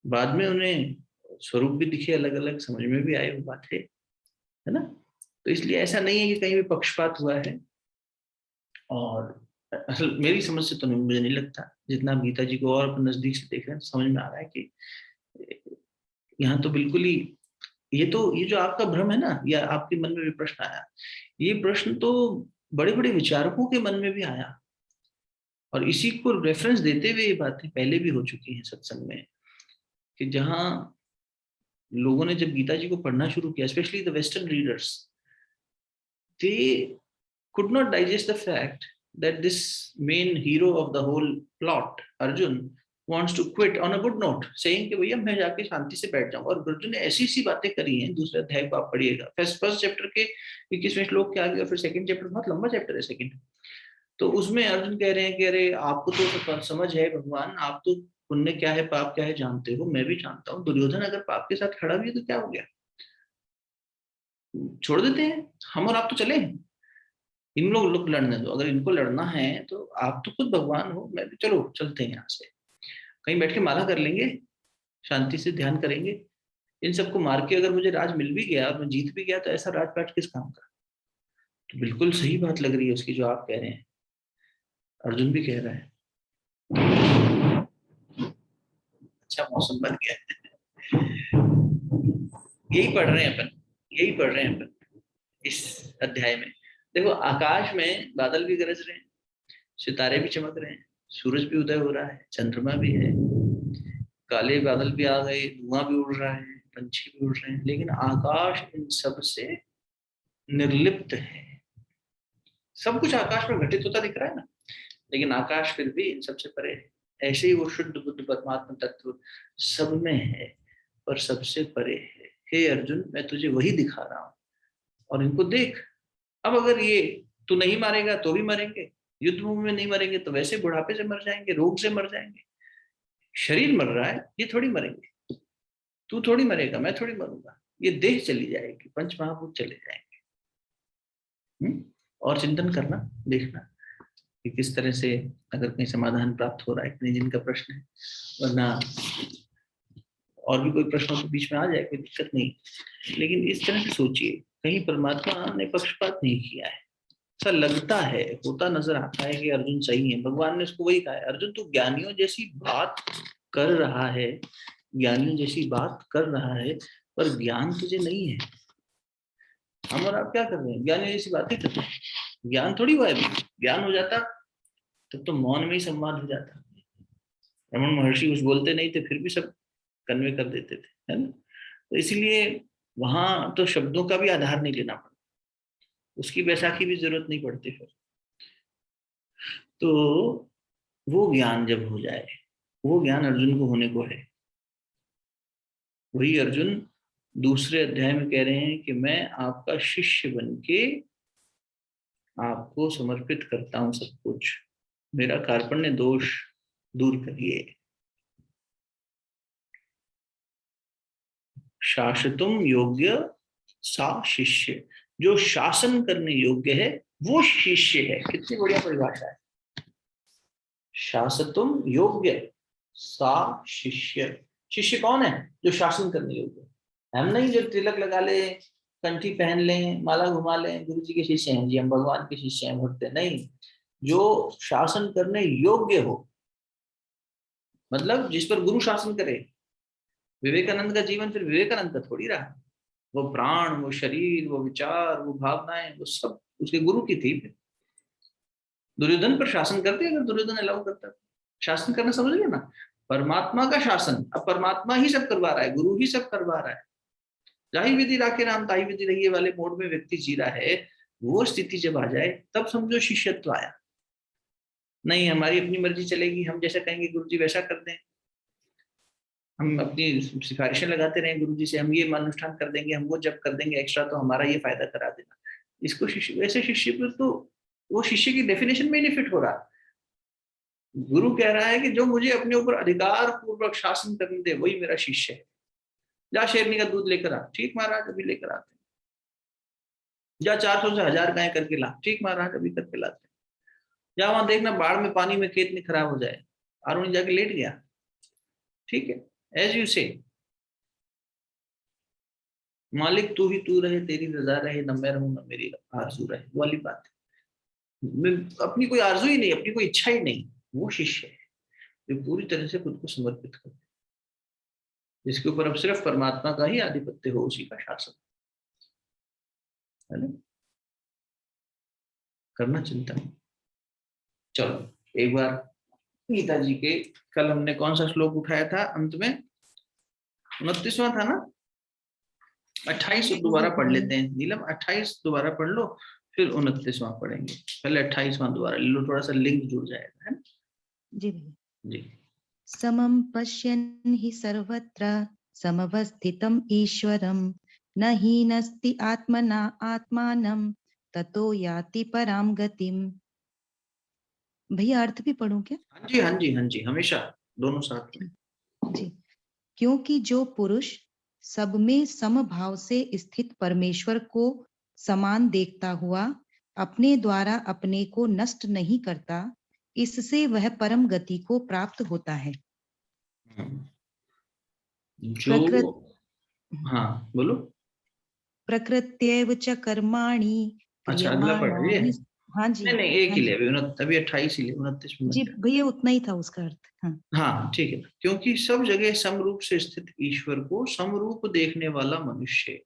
S1: बाद में उन्हें स्वरूप भी दिखे अलग अलग, समझ में भी आए वो बातें, है ना। तो इसलिए ऐसा नहीं है कि कहीं भी पक्षपात हुआ है। और असल मेरी समझ से तो नहीं, मुझे नहीं लगता, जितना आप गीता जी को और नजदीक से देख रहे हैं तो समझ में आ रहा है कि यहाँ तो बिल्कुल ही ये जो आपका भ्रम है ना, या आपके मन में भी प्रश्न आया, ये प्रश्न तो बड़े बड़े विचारकों के मन में भी आया, और इसी को रेफरेंस देते हुए ये बातें पहले भी हो चुकी हैं सत्संग में, कि जहाँ लोगों ने जब गीता जी को पढ़ना शुरू किया, specially the western readers, they could not digest the fact that this main hero of the whole plot, Arjun, wants to quit on a good note, saying कि भैया मैं जाके शांति से बैठ जाऊंगा। और अर्जुन ने ऐसी सी बातें करी हैं, दूसरे अध्याय को आप पढ़िएगा, फर्स्ट चैप्टर के 21वें श्लोक के आगे, और फिर सेकंड चैप्टर, बहुत लंबा चैप्टर है सेकंड। तो उसमें अर्जुन कह रहे हैं कि अरे आपको तो समझ है भगवान, आप तो पुण्य क्या है पाप क्या है जानते हो, मैं भी जानता हूँ। दुर्योधन अगर पाप के साथ खड़ा भी है तो क्या हो गया, छोड़ देते हैं, हम और आप तो चले, इन लोग लड़ने दो, अगर इनको लड़ना है तो आप तो खुद भगवान हो, मैं भी, चलो चलते हैं यहाँ से, कहीं बैठ के माला कर लेंगे, शांति से ध्यान करेंगे। इन सबको मार के अगर मुझे राज मिल भी गया और मैं जीत भी गया तो ऐसा राजपाट किस काम का। तो बिल्कुल सही बात लग रही है उसकी जो आप कह रहे हैं, अर्जुन भी कह रहा है। अच्छा मौसम बन गया है। यही पढ़ रहे हैं अपन, यही पढ़ रहे हैं अपन इस अध्याय में। देखो आकाश में बादल भी गरज रहे हैं, सितारे भी चमक रहे हैं, सूरज भी उदय हो रहा है, चंद्रमा भी है, काले बादल भी आ गए, धुआं भी उड़ रहा है, पंछी भी उड़ रहे हैं, लेकिन आकाश इन सब से निर्लिप्त है। सब कुछ आकाश में घटित होता दिख रहा है ना, लेकिन आकाश फिर भी इन सबसे परे है। ऐसे ही वो शुद्ध बुद्ध परमात्मा तत्व सब में है, पर सबसे परे है। हे अर्जुन, मैं तुझे वही दिखा रहा हूं, और इनको देख। अब अगर ये तू नहीं मारेगा तो भी मरेंगे, युद्ध भूमि में नहीं मरेंगे तो वैसे बुढ़ापे से मर जाएंगे, रोग से मर जाएंगे। शरीर मर रहा है, ये थोड़ी मरेंगे, तू थोड़ी मरेगा, मैं थोड़ी मरूंगा, ये देह चली जाएगी, पंच महाभूत चले जाएंगे। और चिंतन करना, देखना कि किस तरह से अगर कहीं समाधान प्राप्त हो रहा है कि नहीं, जिनका प्रश्न है। वरना और भी कोई प्रश्न तो बीच में आ जाए, कोई दिक्कत नहीं, लेकिन इस तरह से सोचिए, कहीं परमात्मा ने पक्षपात नहीं किया है। ऐसा लगता है, होता नजर आता है कि अर्जुन सही है, भगवान ने उसको वही कहा है, अर्जुन तू ज्ञानियों जैसी बात कर रहा है, ज्ञानियों जैसी बात कर रहा है, पर ज्ञान तुझे नहीं है। हम और आप क्या कर रहे हैं, ज्ञानियों जैसी बातें कर रहे हैं, ज्ञान थोड़ी हुआ है। ज्ञान हो जाता तब तो मौन में ही संवाद हो जाता। रमन महर्षि कुछ बोलते नहीं थे, फिर भी सब कन्वे कर देते थे, है ना। तो इसीलिए वहां तो शब्दों का भी आधार नहीं लेना पड़ता, उसकी बैसाखी भी जरूरत नहीं पड़ती फिर। तो वो ज्ञान जब हो जाए, वो ज्ञान अर्जुन को होने को है। वही अर्जुन दूसरे अध्याय में कह रहे हैं कि मैं आपका शिष्य बन के आपको समर्पित करता हूं सब कुछ, मेरा कार्पण्य दोष दूर करिए। शासितुम योग्य सा शिष्य, जो शासन करने योग्य है वो शिष्य है। कितनी बढ़िया परिभाषा है। शासितुम योग्य सा शिष्य। शिष्य कौन है? जो शासन करने योग्य है। हम नहीं जो तिलक लगा ले, कंठी पहन लें, माला घुमा लें, गुरु जी के शिष्य हैं जी, हम भगवान के शिष्य हैं, भक्त नहीं। जो शासन करने योग्य हो, मतलब जिस पर गुरु शासन करे। विवेकानंद का जीवन फिर विवेकानंद का थोड़ी रहा। वो प्राण, वो शरीर, वो विचार, वो भावनाएं, वो सब उसके गुरु की थी। फिर दुर्योधन पर शासन करते, अगर दुर्योधन अलाउ करता। शासन करना समझ गए ना, परमात्मा का शासन। अब परमात्मा ही सब करवा रहा है, गुरु ही सब करवा रहा है। जाहि विधि राखे राम ताहि विधि रहिए वाले मोड में व्यक्ति जी रहा है। वो स्थिति जब आ जाए तब समझो शिष्यत्व आया। नहीं हमारी अपनी मर्जी चलेगी, हम जैसा कहेंगे गुरु जी वैसा कर दें, हम अपनी सिफारिशें लगाते रहे गुरु जी से, हम ये अनुष्ठान कर देंगे, हम वो जब कर देंगे एक्स्ट्रा, तो हमारा ये फायदा करा देना। इसको शिष्य, वैसे शिष्य पर तो वो शिष्य की डेफिनेशन में नहीं फिट हो रहा। गुरु कह रहा है कि जो मुझे अपने ऊपर अधिकार पूर्वक शासन करने दे वही मेरा शिष्य है। जा शेरनी का दूध लेकर आ, ठीक महाराज अभी लेकर आते। जा 400 से 1000 गाय करके ला, ठीक महाराज अभी करके लाते। जा वहां देखना बाढ़ में पानी में खेत नहीं खराब हो जाए, आरुणी जाके लेट गया, ठीक है, एज यू से। मालिक तू ही तू रहे, तेरी रजा रहे, न मैं रहूं न मेरी आरजू रहे, वाली बात है। अपनी कोई आरजू ही नहीं, अपनी कोई इच्छा ही नहीं, वो शिष्य है जो पूरी तरह से खुद को समर्पित कर, जिसके ऊपर अब सिर्फ परमात्मा का ही आधिपत्य हो, उसी का शासन है ना। करना चिंतन। चलो एक बार गीता जी के, कल हमने कौन सा श्लोक उठाया था अंत में? 29वां था ना। 28 दोबारा पढ़ लेते हैं नीलम, 28 दोबारा पढ़ लो, फिर 29वां पढ़ेंगे। पहले 28वां दोबारा ले लो, थोड़ा सा लिंक जुड़ जाएगा, है
S2: जी
S1: जी।
S2: समं पश्यन् हि सर्वत्र समवस्थितम् ईश्वरं न हीनस्ति आत्मना आत्मानं ततो याति पराम गतिम। भैया अर्थ भी पढ़ूं क्या?
S1: हाँ जी हाँ जी हाँ जी, हमेशा दोनों साथ में।
S2: जी, क्योंकि जो पुरुष सब में समभाव से स्थित परमेश्वर को समान देखता हुआ अपने द्वारा अपने को नष्ट नहीं करता, इससे वह परम गति को प्राप्त होता है।
S1: जो, हाँ बोलो।
S2: प्रकृत्यैव च कर्माणि
S1: अच्छा अगला पढ़ रही है।
S2: क्रियमाणानि। हाँ जी,
S1: नहीं नहीं एक
S2: हाँ
S1: ही
S2: जी,
S1: ले अभी, अभी 28 ही ले, 29 में मत
S2: जी
S1: जा।
S2: भैया उतना ही था उसका अर्थ। हाँ
S1: हाँ ठीक है, क्योंकि सब जगह समरूप से स्थित ईश्वर को समरूप देखने वाला मनुष्य,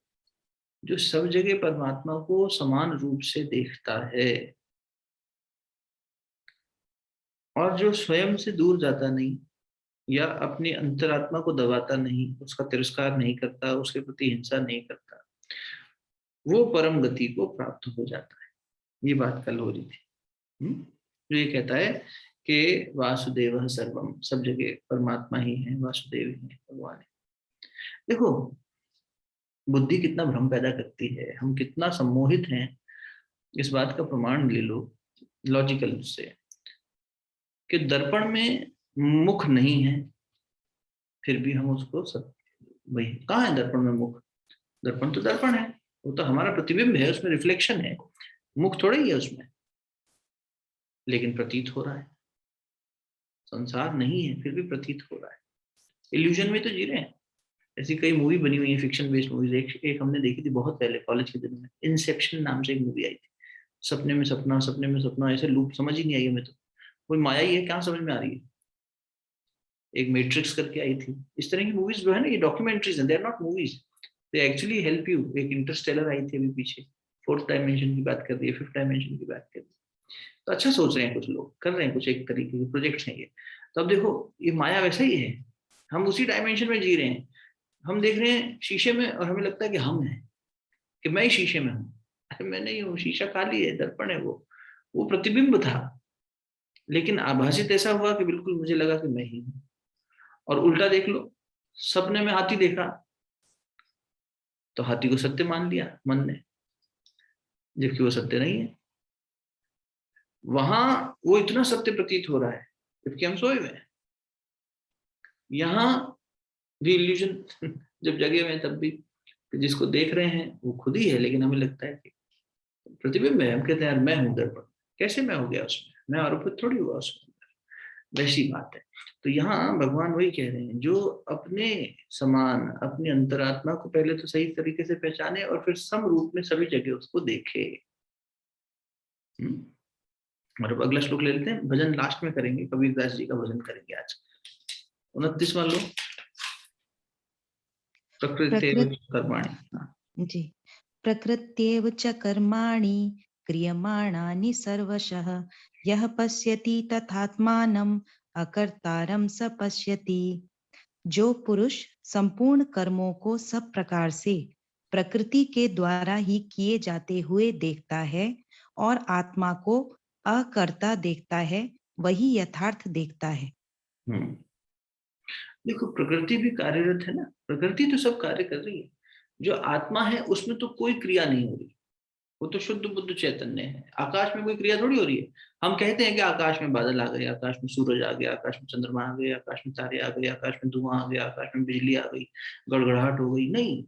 S1: जो सब जगह परमात्मा को समान रूप से देखता है, और जो स्वयं से दूर जाता नहीं, या अपनी अंतरात्मा को दबाता नहीं, उसका तिरस्कार नहीं करता, उसके प्रति हिंसा नहीं करता, वो परम गति को प्राप्त हो जाता है। ये बात कल हो रही थी। जो ये कहता है कि वासुदेव सर्वम, सब जगह परमात्मा ही है, वासुदेव ही है, भगवान है। देखो बुद्धि कितना भ्रम पैदा करती है, हम कितना सम्मोहित हैं, इस बात का प्रमाण ले लो लॉजिकल से, कि दर्पण में मुख नहीं है, फिर भी हम उसको सब, वही कहाँ है दर्पण में मुख? दर्पण तो दर्पण है, वो तो हमारा प्रतिबिंब है, उसमें रिफ्लेक्शन है, मुख थोड़ा ही है उसमें, लेकिन प्रतीत हो रहा है। संसार नहीं है फिर भी प्रतीत हो रहा है, इल्यूजन में तो जी रहे हैं। ऐसी कई मूवी बनी हुई है, फिक्शन बेस्ड मूवीज। एक हमने देखी थी बहुत पहले कॉलेज के दिनों में, इंसेप्शन नाम से एक मूवी आई थी। सपने में सपना, सपने में सपना, ऐसे लूप, समझ ही नहीं आई हमें तो, कोई माया ही है क्या समझ में आ रही है। एक मैट्रिक्स करके आई थी। इस तरह की मूवीज जो है ना, ये डॉक्यूमेंट्रीज हैं, they are not movies, they actually help you. एक इंटरस्टेलर आई थी अभी पीछे, फोर्थ डायमेंशन की बात कर रही है, फिफ्थ डायमेंशन की बात कर रही है। तो अच्छा सोच रहे हैं कुछ लोग, कर रहे हैं कुछ एक तरीके के प्रोजेक्ट्स हैं ये। तो अब देखो ये माया वैसा ही है, हम उसी डायमेंशन में जी रहे हैं। हम देख रहे हैं शीशे में और हमें लगता है कि हम हैं, कि मैं ही शीशे में हूँ। अरे मैं नहीं हूँ, शीशा खाली है, दर्पण है, वो प्रतिबिंब था। लेकिन आभासित ऐसा हुआ कि बिल्कुल मुझे लगा कि मैं ही हूँ। और उल्टा देख लो, सपने में हाथी देखा तो हाथी को सत्य मान लिया मन ने, जबकि वो सत्य नहीं है। वहां वो इतना सत्य प्रतीत हो रहा है जबकि हम सोए हुए हैं। यहाँ भी इल्यूजन जब जगे हुए हैं तब भी, जिसको देख रहे हैं वो खुद ही है, लेकिन हमें लगता है कि प्रतिबिंब है। हम कहते हैं यार मैं हूं दर्पण, कैसे मैं हो गया उसमें, मैं आरोपित थोड़ी हुआ उसमें। वैसी बात है। तो यहाँ भगवान वही कह रहे हैं, जो अपने समान अपनी अंतरात्मा को पहले तो सही तरीके से पहचाने और फिर सम रूप में सभी जगह उसको देखे। और अब अगला श्लोक ले लेते हैं, भजन लास्ट में करेंगे, कबीरदास जी का भजन करेंगे आज। 29वां लो, प्रकृति
S2: प्रकृत
S1: कर्माणि।
S2: जी, प्रकृत्येव च कर्माणि क्रियमाणानि सर्वशः यः पश्यति तथात्मानम् अकर्तारं स पश्यति। जो पुरुष संपूर्ण कर्मों को सब प्रकार से प्रकृति के द्वारा ही किए जाते हुए देखता है और आत्मा को अकर्ता देखता है, वही यथार्थ देखता है।
S1: हम्म, देखो प्रकृति भी कार्यरत है ना, प्रकृति तो सब कार्य कर रही है। जो आत्मा है उसमें तो कोई क्रिया नहीं हो रही, वो तो शुद्ध बुद्ध चैतन्य है। आकाश में कोई क्रिया थोड़ी हो रही है। हम कहते हैं कि आकाश में बादल आ गए, आकाश में सूरज आ गया, आकाश में चंद्रमा आ गए, आकाश में तारे आ गए, आकाश में धुआं आ गया, आकाश में बिजली आ गई, गड़गड़ाहट हो गई। नहीं,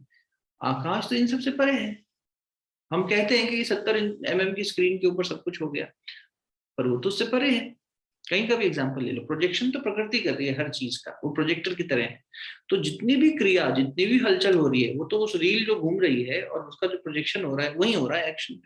S1: आकाश तो इन सबसे परे है। हम कहते हैं कि 70 mm की स्क्रीन के ऊपर सब कुछ हो गया, पर वो तो उससे परे है। कहीं का भी एग्जाम्पल ले लो, प्रोजेक्शन तो प्रकृति कर रही है हर चीज का, वो प्रोजेक्टर की तरह है। तो जितनी भी क्रिया, जितनी भी हलचल हो रही है, वो तो उस रील जो घूम रही है और उसका जो प्रोजेक्शन हो रहा है वही हो रहा है एक्शन।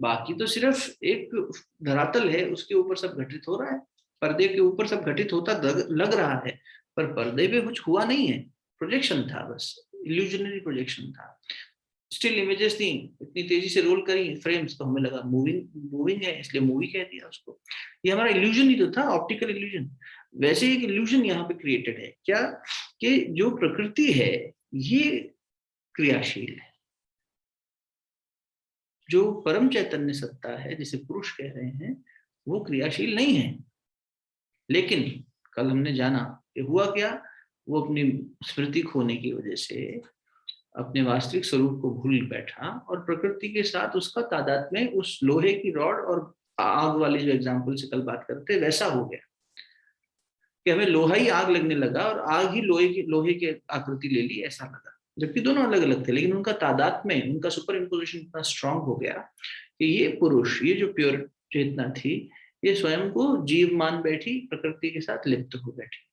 S1: बाकी तो सिर्फ एक धरातल है, उसके ऊपर सब घटित हो रहा है। पर्दे के ऊपर सब घटित होता लग रहा है, पर पर्दे पे कुछ हुआ नहीं है, प्रोजेक्शन था बस, इल्यूजनरी प्रोजेक्शन था। स्टिल इमेजेस थी, इतनी तेजी से रोल करी फ्रेम्स, तो हमें लगा मूविंग मूविंग है, इसलिए मूवी कह दिया उसको। ये हमारा इल्यूजन ही तो था, ऑप्टिकल इल्यूजन। वैसे एक इल्यूजन यहाँ पे क्रिएटेड है क्या, कि जो प्रकृति है ये क्रियाशील है, जो परम चैतन्य सत्ता है जिसे पुरुष कह रहे हैं वो क्रियाशील नहीं है। लेकिन कल हमने जाना कि हुआ क्या, वो अपनी स्मृति खोने की वजह से अपने वास्तविक स्वरूप को भूल बैठा और प्रकृति के साथ उसका तादात्म्य उस लोहे की रॉड और आग वाली जो एग्जांपल से कल बात करते वैसा हो गया कि हमें लोहा ही आग लगने लगा और आग ही लोहे की आकृति ले ली, ऐसा लगा। जबकि दोनों अलग अलग थे, लेकिन उनका तादात्म्य, उनका सुपर इम्पोजिशन इतना स्ट्रांग हो गया कि ये पुरुष, ये जो प्योर चेतना थी, ये स्वयं को जीव मान बैठी, प्रकृति के साथ लिप्त हो बैठी।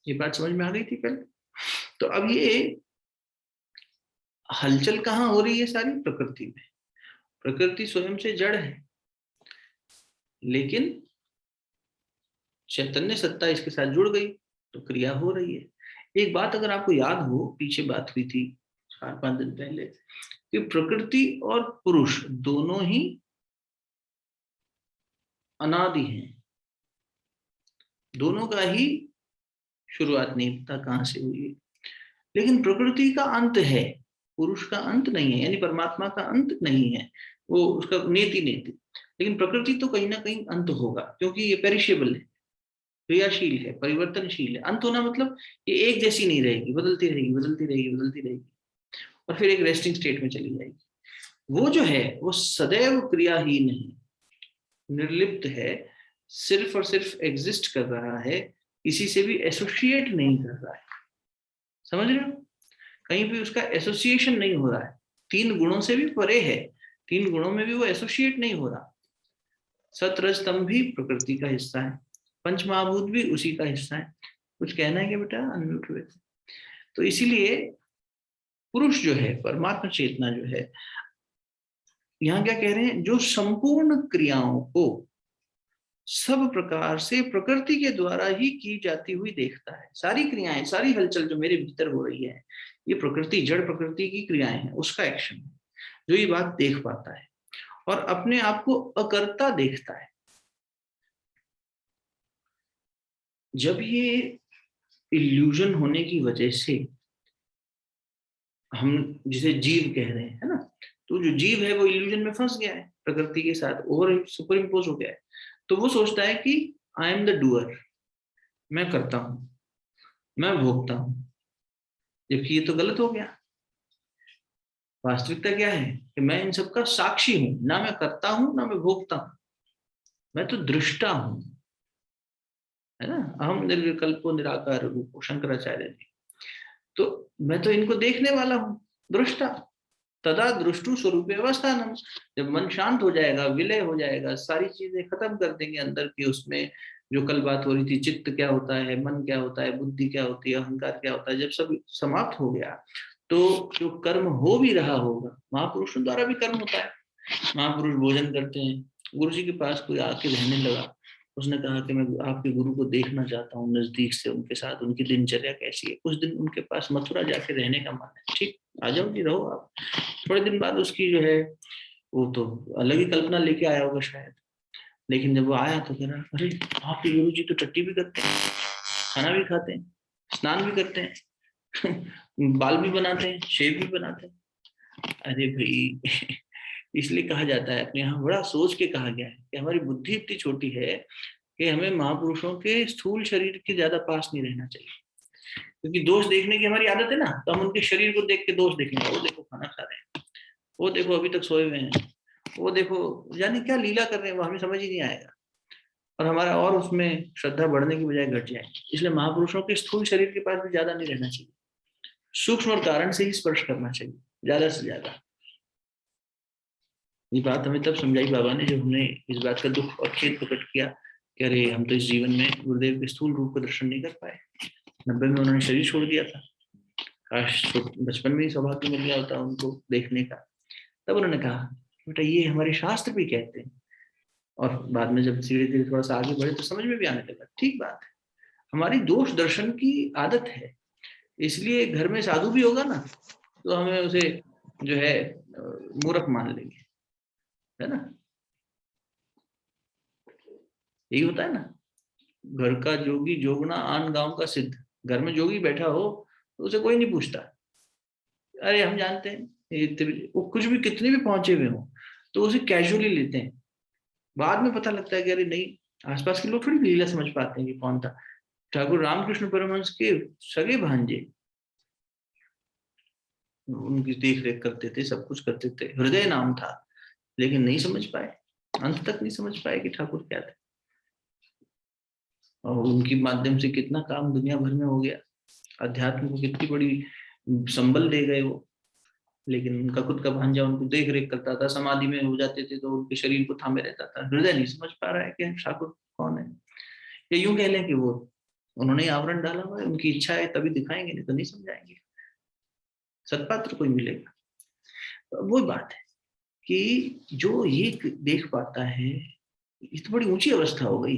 S1: ये बात समझ में आ गई थी कल। तो अब ये हलचल कहाँ हो रही है, सारी प्रकृति में। प्रकृति स्वयं से जड़ है, लेकिन चैतन्य सत्ता इसके साथ जुड़ गई तो क्रिया हो रही है। एक बात अगर आपको याद हो, पीछे बात हुई थी 4-5 दिन पहले, कि प्रकृति और पुरुष दोनों ही अनादि हैं, दोनों का ही शुरुआत नहीं पता कहां से हुई है। लेकिन प्रकृति का अंत है, पुरुष का अंत नहीं है, यानी परमात्मा का अंत नहीं है, वो उसका नेति नेति। लेकिन प्रकृति तो कहीं ना कहीं अंत होगा, क्योंकि ये पेरिशेबल है, क्रियाशील है, परिवर्तनशील है। अंत होना मतलब ये एक जैसी नहीं रहेगी, बदलती रहेगी, बदलती रहेगी, बदलती रहेगी, और फिर एक रेस्टिंग स्टेट में चली जाएगी। वो जो है वो सदैव क्रियाहीन है, निर्लिप्त है, सिर्फ और सिर्फ एग्जिस्ट कर रहा है, किसी से भी एसोसिएट नहीं कर रहा है। समझ रहे हो, कहीं भी उसका एसोसिएशन नहीं हो रहा है, 3 गुणों से भी परे है, 3 गुणों में भी वो एसोसिएट नहीं हो रहा। सतरज तम भी प्रकृति का हिस्सा है, पंच महाभूत भी उसी का हिस्सा है। कुछ कहना है क्या बेटा, अनम्यूट हुए? तो इसीलिए पुरुष जो है, परमात्मा चेतना जो है, यहाँ क्या कह रहे हैं, जो संपूर्ण क्रियाओं को सब प्रकार से प्रकृति के द्वारा ही की जाती हुई देखता है। सारी क्रियाएं, सारी हलचल जो मेरे भीतर हो रही है, ये प्रकृति, जड़ प्रकृति की क्रियाएं हैं, उसका एक्शन है, जो ये बात देख पाता है और अपने आप को अकर्ता देखता है। जब ये इल्यूजन होने की वजह से हम जिसे जीव कह रहे हैं, है ना, तो जो जीव है वो इल्यूजन में फंस गया है, प्रकृति के साथ ओवर सुपर इम्पोज हो गया है। तो वो सोचता है कि आई एम द डूअर, मैं करता हूं, मैं भोगता हूं, जबकि ये तो गलत हो गया। वास्तविकता क्या है कि मैं इन सबका साक्षी हूं, ना मैं करता हूं ना मैं भोगता हूं। मैं तो दृष्टा हूं, है ना। अहम निर्विकल्पो निराकार रूपो, शंकराचार्य जी। तो मैं तो इनको देखने वाला हूँ, दृष्टा। तदा दृष्टु स्वरूप अवस्थानम, जब मन शांत हो जाएगा, विलय हो जाएगा, सारी चीजें खत्म कर देंगे अंदर की, उसमें जो कल बात हो रही थी, चित्त क्या होता है, मन क्या होता है, बुद्धि क्या होती है, अहंकार क्या होता है, जब सब समाप्त हो गया तो जो कर्म हो भी रहा होगा, महापुरुषों द्वारा भी कर्म होता है। महापुरुष भोजन करते हैं, गुरु जी के पास कोई आके रहने लगा, उसने कहा कि मैं आपके गुरु को देखना चाहता हूँ नजदीक से, उनके साथ उनकी दिनचर्या कैसी है, कुछ दिन उनके पास मथुरा जाके रहने का मन है, ठीक, आ जाओ जी, रहो आप। थोड़े दिन बाद उसकी जो है, वो तो अलग ही कल्पना लेके आया होगा शायद, लेकिन जब वो आया तो कह रहा, अरे आपके गुरु जी तो टट्टी भी करते हैं, खाना भी खाते हैं, स्नान भी करते हैं, बाल भी बनाते हैं, शेव भी बनाते हैं। अरे भाई, इसलिए कहा जाता है, अपने यहाँ बड़ा सोच के कहा गया है कि हमारी बुद्धि इतनी छोटी है कि हमें महापुरुषों के स्थूल शरीर के ज्यादा पास नहीं रहना चाहिए, क्योंकि दोष देखने की हमारी आदत है ना, तो हम उनके शरीर को देख के दोष देखेंगे, वो देखो खाना खा रहे हैं, वो देखो अभी तक सोए हुए हैं, वो देखो यानी क्या लीला कर रहे हैं, वो हमें समझ ही नहीं आएगा, और हमारा और उसमें श्रद्धा बढ़ने की बजाय घट जाएगी। इसलिए महापुरुषों के स्थूल शरीर के पास भी ज्यादा नहीं रहना चाहिए, सूक्ष्म और कारण से ही स्पर्श करना चाहिए ज्यादा से ज्यादा। ये बात हमें तब समझाई बाबा ने जब हमने इस बात का दुख और खेद प्रकट किया कि अरे हम तो इस जीवन में गुरुदेव के स्थूल रूप का दर्शन नहीं कर पाए। 90 में उन्होंने शरीर छोड़ दिया था, काश बचपन में ही सौभाग्य मिल गया होता उनको देखने का। तब उन्होंने कहा, बेटा ये हमारे शास्त्र भी कहते हैं। और बाद में जब धीरे धीरे थोड़ा सा आगे बढ़े तो समझ में भी आने लगा, ठीक बात है, हमारी दोष दर्शन की आदत है, इसलिए घर में साधु भी होगा ना तो हमें उसे जो है मूर्ख मान लेंगे, है ना। यही होता है ना, घर का जोगी जोगना आन गांव का सिद्ध। घर में जोगी बैठा हो तो उसे कोई नहीं पूछता, अरे हम जानते हैं वो कुछ भी कितने भी पहुंचे हुए हो तो उसे कैजुअली लेते हैं। बाद में पता लगता है कि अरे नहीं, आसपास के लोग थोड़ी लीला समझ पाते हैं कि कौन था। ठाकुर रामकृष्ण परमहंस के सगे भांजे उनकी देख रेख करते थे, सब कुछ करते थे, हृदय नाम था, लेकिन नहीं समझ पाए, अंत तक नहीं समझ पाए कि ठाकुर क्या थे। और उनके माध्यम से कितना काम दुनिया भर में हो गया, अध्यात्म को कितनी बड़ी संबल दे गए वो। लेकिन उनका खुद का भांजा उनको देख रेख करता था, समाधि में हो जाते थे तो उनके शरीर को थामे रहता था, हृदय नहीं समझ पा रहा है कि ठाकुर कौन है। या यूं कह लें कि वो उन्होंने आवरण डाला हुआ है, उनकी इच्छा है तभी दिखाएंगे, नहीं तो नहीं समझाएंगे, सत्पात्र कोई मिलेगा। तो वो बात है कि जो ये देख पाता है, ये तो बड़ी ऊंची अवस्था हो गई,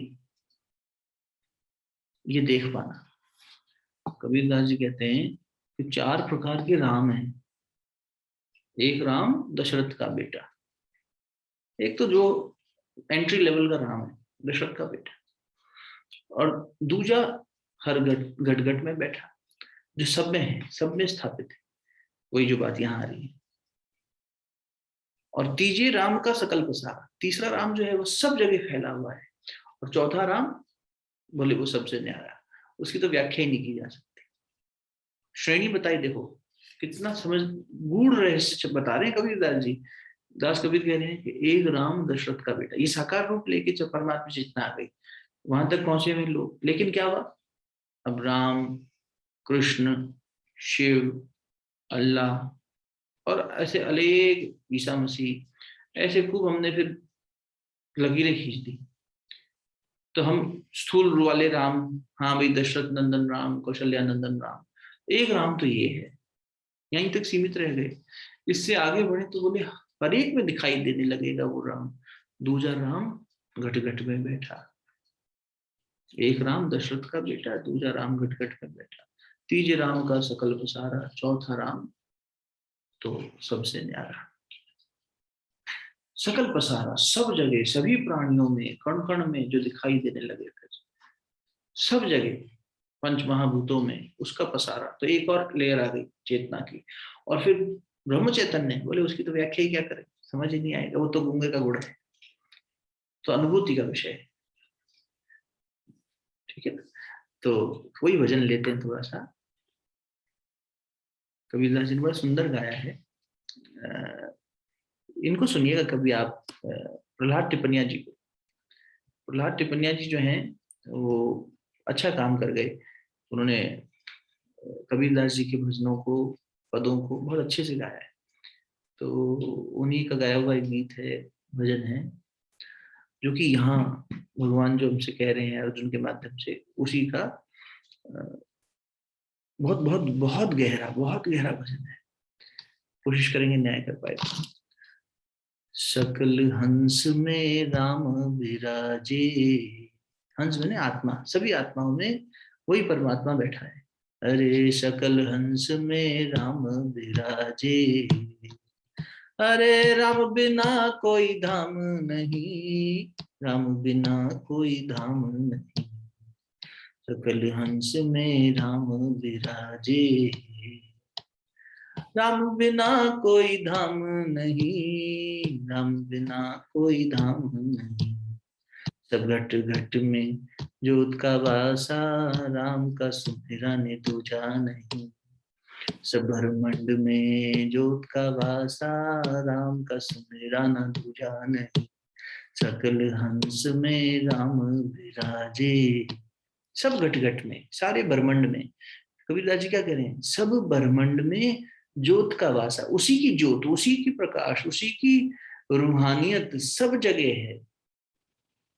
S1: ये देख पाना। कबीरदास जी कहते हैं कि 4 प्रकार के राम हैं। एक राम दशरथ का बेटा, एक तो जो एंट्री लेवल का राम है, दशरथ का बेटा, और दूजा हर घट घट में बैठा, जो सब में है, सब में स्थापित है, वही जो बात यहाँ आ रही है। और तीजे राम का सकल प्रसार, तीसरा राम जो है वो सब जगह फैला हुआ है, और चौथा राम बोले वो सबसे न्यारा, उसकी तो व्याख्या ही नहीं की जा सकती। श्रेणी बताई देखो, कितना समझ गूढ़ रहस्य बता रहे हैं कबीरदास जी। दास कबीर कह रहे हैं कि एक राम दशरथ का बेटा, ये साकार रूप लेके जब परमात्मा चेतना आ गई वहां तक पहुंचे हुए लोग। लेकिन क्या हुआ, अब राम, कृष्ण, शिव, अल्लाह और ऐसे अनेक, ईसा मसीह, ऐसे खूब हमने फिर लकीरें खींच दी। तो हम स्थूल वाले राम, हाँ भाई दशरथ नंदन राम, कौशल्या नंदन राम, एक राम तो ये है, यहीं तक सीमित रह गए। इससे आगे बढ़े तो बोले हर एक में दिखाई देने लगेगा वो राम। दूजा राम घट घट में बैठा, एक राम दशरथ का बेटा, दूजा राम घट घट में बैठा, तीजे राम का सकल पसारा, चौथा राम तो सबसे न्यारा। सकल पसारा, सब जगह, सभी प्राणियों में, कण कण में जो दिखाई देने लगे थे, सब जगह, पंच महाभूतों में उसका पसारा। तो एक और लेयर आ गई चेतना की। और फिर ब्रह्म चैतन्य, बोले उसकी तो व्याख्या ही क्या करें, समझ ही नहीं आएगा, वो तो गूंगे का गुड़ है, तो अनुभूति का विषय है, ठीक है ना। तो वही भजन लेते हैं थोड़ा सा, कबीरदास जी ने बड़ा सुंदर गाया है। इनको सुनिएगा कभी आप, प्रहलाद टिपनिया जी को। प्रहलाद टिपनिया जी जो हैं वो अच्छा काम कर गए। उन्होंने कबीरदास जी के भजनों को, पदों को बहुत अच्छे से गाया है। तो उन्हीं का गाया हुआ एक गीत है, भजन है, जो कि यहाँ भगवान जो हमसे कह रहे हैं अर्जुन के माध्यम से, उसी का बहुत बहुत बहुत गहरा भजन है। कोशिश करेंगे न्याय कर पाए। सकल हंस में राम विराजे, हंस मैंने आत्मा, सभी आत्माओं में वही परमात्मा बैठा है। अरे सकल हंस में राम विराजे, अरे राम बिना कोई धाम नहीं, राम बिना कोई धाम नहीं, सकल हंस में राम विराजे, राम बिना कोई धाम नहीं, राम बिना कोई धाम नहीं, सब घट घट में जोत का वासा, राम का सुमिरा ने दूजा नहीं, सब ब्रह्मंड में जोत का वासा, राम का सुमिरा न दूजा नहीं, सकल हंस में राम विराजे। सब घट घट में, सारे ब्रह्मंड में, कबीरदास जी क्या कह रहे हैं, सब ब्रह्मंड में ज्योत का वासा, उसी की ज्योत, उसी की प्रकाश, उसी की रूहानियत सब जगह है।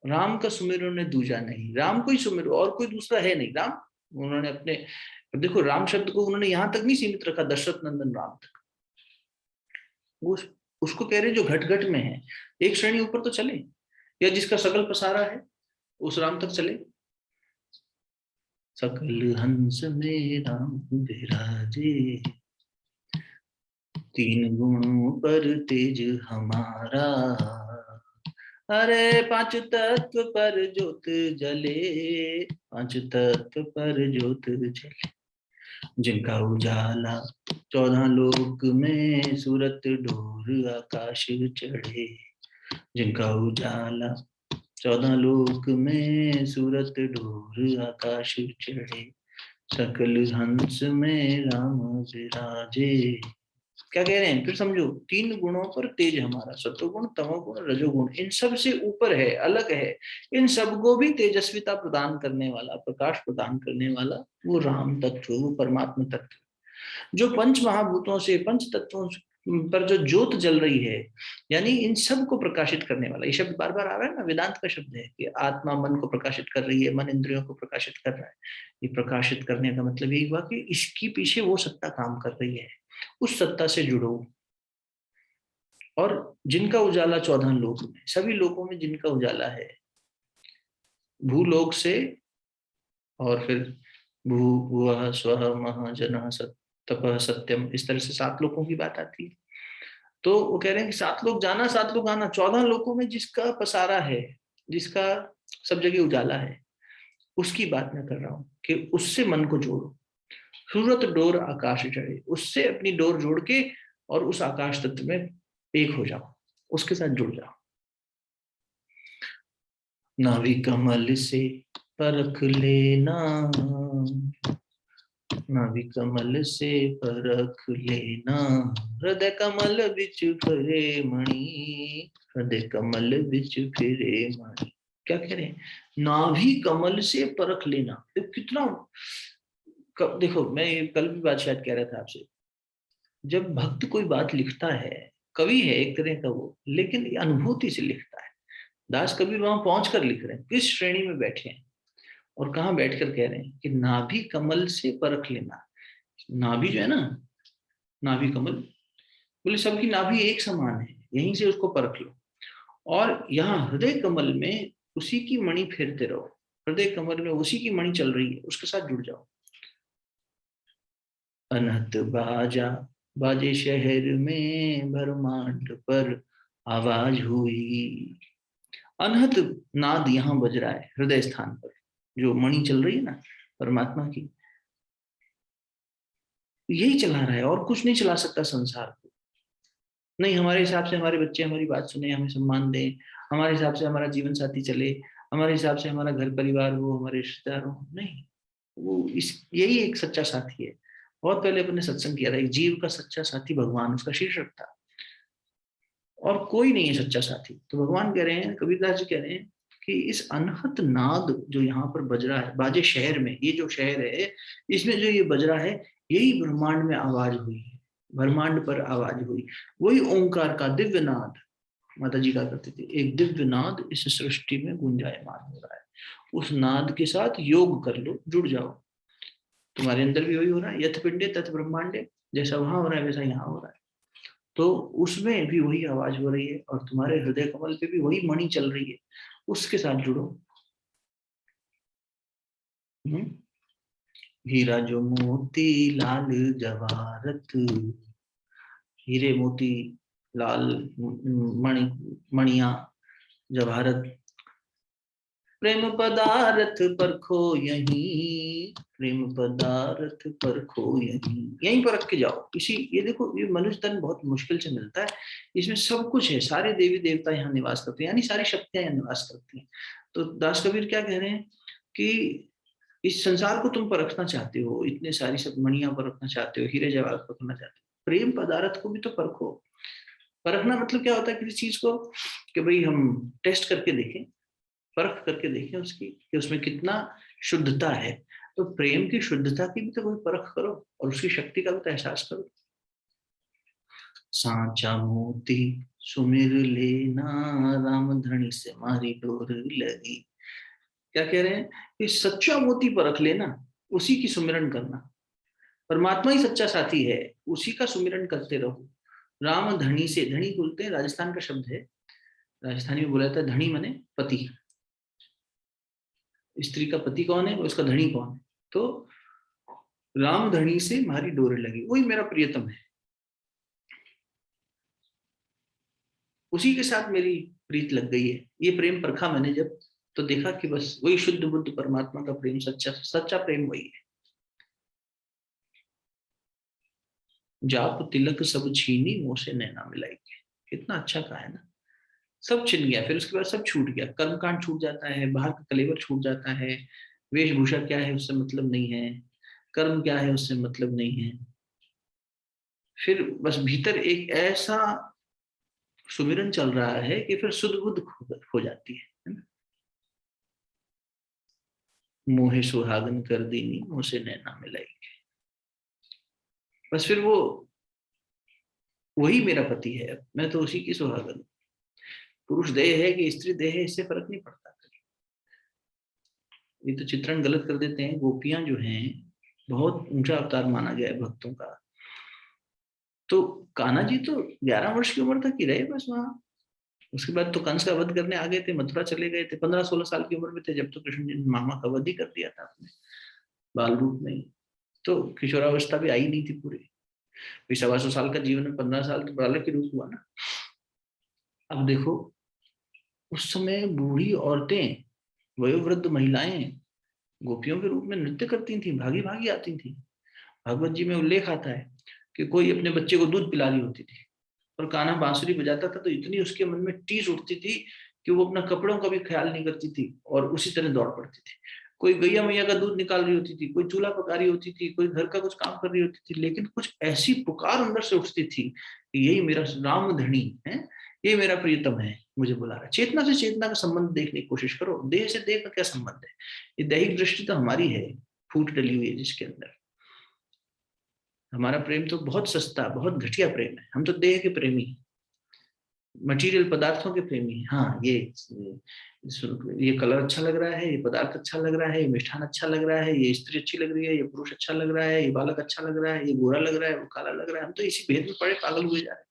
S1: राम का सुमिरो ने दूजा नहीं, राम को ही सुमिरो, और कोई दूसरा है नहीं। राम उन्होंने अपने, देखो राम शब्द को उन्होंने यहां तक नहीं सीमित रखा, दशरथ नंदन राम तक, उसको कह रहे जो घट घट में है, एक श्रेणी ऊपर तो चले, या जिसका सकल पसारा है उस राम तक चले। सकल हंस में राम विराजे, तीन गुणों पर तेज हमारा, अरे पांच तत्व पर ज्योत जले, पांच तत्व पर ज्योत जले, जिनका उजाला 14 लोक में, सूरत डोर आकाश चढ़े, जिनका उजाला 14 लोक में, सूरत डोर आकाश चढ़े, सकल हंस में राम विराजे। क्या कह रहे हैं, फिर समझो, तीन गुणों पर तेज हमारा, सत्वगुण, तमोगुण, रजोगुण, इन सब से ऊपर है, अलग है, इन सबको भी तेजस्विता प्रदान करने वाला, प्रकाश प्रदान करने वाला वो राम तत्व, वो परमात्मा तत्व, जो पंच महाभूतों से, पंच तत्वों पर जो ज्योत जल रही है, यानी इन सब को प्रकाशित करने वाला। ये शब्द बार बार आ रहा है ना, वेदांत का शब्द है कि आत्मा मन को प्रकाशित कर रही है, मन इंद्रियों को प्रकाशित कर रहा है। ये प्रकाशित करने का मतलब यही हुआ कि इसकी पीछे वो सत्ता काम कर रही है, उस सत्ता से जुड़ो। और जिनका उजाला 14 लोक में, सभी लोकों में जिनका उजाला है, भूलोक से, और फिर भू भुवः स्वः महः जनः तपः सत्यम, इस तरह से 7 लोकों की बात आती है। तो वो कह रहे हैं कि 7 लोक जाना, 7 लोक आना, 14 लोकों में जिसका पसारा है, जिसका सब जगह उजाला है, उसकी बात मैं कर रहा हूं कि उससे मन को जोड़ो, सूरत डोर आकाश चढ़े, उससे अपनी डोर जोड़ के और उस आकाश तत्व में एक हो जाओ, उसके साथ जुड़ जाओ। नाभि कमल से परख लेना, नाभि कमल से परख लेना, हृदय कमल बिच फिरे मणि, हृदय कमल बिच फिरे मणि। क्या कह रहे हैं, नाभि कमल से परख लेना। तो कितना, देखो मैं कल भी बात शायद कह रहा था आपसे, जब भक्त कोई बात लिखता है, कवि है एक तरह का वो, लेकिन अनुभूति से लिखता है। दास कबीर वहां पहुंच कर लिख रहे हैं, किस श्रेणी में बैठे हैं और कहाँ बैठकर कह रहे हैं कि नाभि कमल से परख लेना। नाभि जो है ना, नाभि कमल, बोले सबकी नाभि एक समान है, यहीं से उसको परख लो। और यहाँ हृदय कमल में उसी की मणि फेरते रहो, हृदय कमल में उसी की मणि चल रही है, उसके साथ जुड़ जाओ। अनहत बाजा बाजे शहर में, ब्रह्मांड पर आवाज हुई। अनहत नाद यहाँ बज रहा है हृदय स्थान पर, जो मणि चल रही है ना परमात्मा की, यही चला रहा है, और कुछ नहीं चला सकता संसार को। नहीं हमारे हिसाब से हमारे बच्चे हमारी बात सुने, हमें सम्मान दें, हमारे हिसाब से हमारा जीवन साथी चले, हमारे हिसाब से हमारा घर परिवार हो, हमारे रिश्तेदार हो, नहीं। वो इस यही एक सच्चा साथी है। बहुत पहले अपने सत्संग किया था, एक जीव का सच्चा साथी भगवान, उसका शीर्षक था, और कोई नहीं है सच्चा साथी। तो भगवान कह रहे हैं, कबीरदास जी कह रहे हैं कि इस अनहद नाद जो यहाँ पर बज रहा है बाजे शहर में, ये जो शहर है इसमें जो ये बज रहा है, यही ब्रह्मांड में आवाज हुई है, ब्रह्मांड पर आवाज हुई, वही ओंकार का दिव्य नाद। माता जी कहा करती थी एक दिव्य नाद इस सृष्टि में गुंजायमान हो रहा है, उस नाद के साथ योग कर लो, जुड़ जाओ। तुम्हारे अंदर भी वही हो रहा है, यथ पिंडे तथ ब्रह्मांडे, जैसा वहां हो रहा है वैसा यहाँ हो रहा है। तो उसमें भी वही आवाज हो रही है और तुम्हारे हृदय कमल पे भी वही मणि चल रही है, उसके साथ जुड़ो। हीरा जो मोती लाल जवाहरत, हीरे मोती लाल मणि मणिया जवाहरत, प्रेम पदार्थ परखो यहीं, प्रेम पदार्थ परखो यहीं, यहीं पर रख के जाओ। इसी ये देखो, ये मनुष्य तन बहुत मुश्किल से मिलता है, इसमें सब कुछ है, सारे देवी देवता यहाँ निवास करते हैं, यानी सारी शक्तियां यहाँ निवास करती हैं। तो दास कबीर क्या कह रहे हैं कि इस संसार को तुम परखना चाहते हो, इतने सारी सब मणियां परखना चाहते हो, हीरे जवाहरात परखना चाहते हो, प्रेम पदार्थ को भी तो परखो। परखना मतलब क्या होता है किसी चीज को, कि भाई हम टेस्ट करके देखें, परख करके देखें उसकी, कि उसमें कितना शुद्धता है। तो प्रेम की शुद्धता की भी तो कोई परख करो और उसकी शक्ति का भी तो एहसास करो। सांचा मोती सुमिर लेना, राम धनी से मारी डोर लगी। क्या कह रहे हैं कि सच्चा मोती परख लेना, उसी की सुमिरन करना, परमात्मा ही सच्चा साथी है, उसी का सुमिरन करते रहो। राम धनी से, धनी बोलते हैं राजस्थान का शब्द है, राजस्थानी में बोला जाता है धनी माने पति, स्त्री का पति कौन है, उसका धनी कौन है। तो राम धनी से मारी डोर लगी, वही मेरा प्रियतम है, उसी के साथ मेरी प्रीत लग गई है। ये प्रेम परखा मैंने जब, तो देखा कि बस वही शुद्ध बुद्ध परमात्मा का प्रेम, सच्चा सच्चा प्रेम वही है। जाप तिलक सब छीनी, मुंह से नैना मिलाई के, कितना अच्छा कहा है ना। सब छिन गया, फिर उसके बाद सब छूट गया, कर्म कांड छूट जाता है, बाहर का कलेवर छूट जाता है, वेशभूषा क्या है उससे मतलब नहीं है, कर्म क्या है उससे मतलब नहीं है। फिर बस भीतर एक ऐसा सुमिरन चल रहा है कि फिर सुध बुध हो जाती है ना। मोहे सुहागन कर दीनी, मुंह से नैना मिलाई, बस फिर वो वही मेरा पति है, मैं तो उसी की सुहागन। पुरुष देह है कि स्त्री देह है, इससे फर्क नहीं पड़ता। ये तो चित्रण गलत कर देते हैं। गोपियां जो हैं, बहुत ऊंचा अवतार माना गया है भक्तों का। तो कान्हा जी तो 11 वर्ष की उम्र तक ही रहे बस वहां, उसके बाद तो कंस का वध करने आ गए थे, मथुरा चले गए थे, 15-16 साल की उम्र में थे जब तो कृष्ण जी ने मामा का वध ही कर दिया था अपने बाल रूप में ही। तो किशोरावस्था भी आई नहीं थी पूरी, 125 साल का जीवन में 15 साल तो बालक के रूप हुआ ना। अब देखो, उस समय बूढ़ी औरतें, वयोवृद्ध महिलाएं गोपियों के रूप में नृत्य करती थी, भागी भागी आती थी। भागवत जी में उल्लेख आता है कि कोई अपने बच्चे को दूध पिला रही होती थी और कान्हा बांसुरी बजाता था, तो इतनी उसके मन में टीस उठती थी कि वो अपना कपड़ों का भी ख्याल नहीं करती थी और उसी तरह दौड़ पड़ती थी। कोई गैया मैया का दूध निकाल रही होती थी, कोई चूल्हा पका रही होती थी, कोई घर का कुछ काम कर रही होती थी, लेकिन कुछ ऐसी पुकार अंदर से उठती थी कि यही मेरा राम धनी है, ये मेरा प्रियतम है, मुझे बुला रहा है। चेतना से चेतना का संबंध देखने की कोशिश करो, देह से देह का क्या संबंध है। ये दैहिक दृष्टि तो हमारी है, फूट डली हुई है जिसके अंदर। हमारा प्रेम तो बहुत सस्ता, बहुत घटिया प्रेम है, हम तो देह के प्रेमी हैं, मटेरियल पदार्थों के प्रेमी हैं। हाँ, ये कलर अच्छा लग रहा है, ये पदार्थ अच्छा लग रहा है, ये मिष्ठान अच्छा लग रहा है, ये स्त्री अच्छी लग रही है, ये पुरुष अच्छा लग रहा है, ये बालक अच्छा लग रहा है, ये गोरा लग रहा है, वो काला लग रहा है, हम तो इसी भेद में पड़े पागल हुए जा रहे हैं।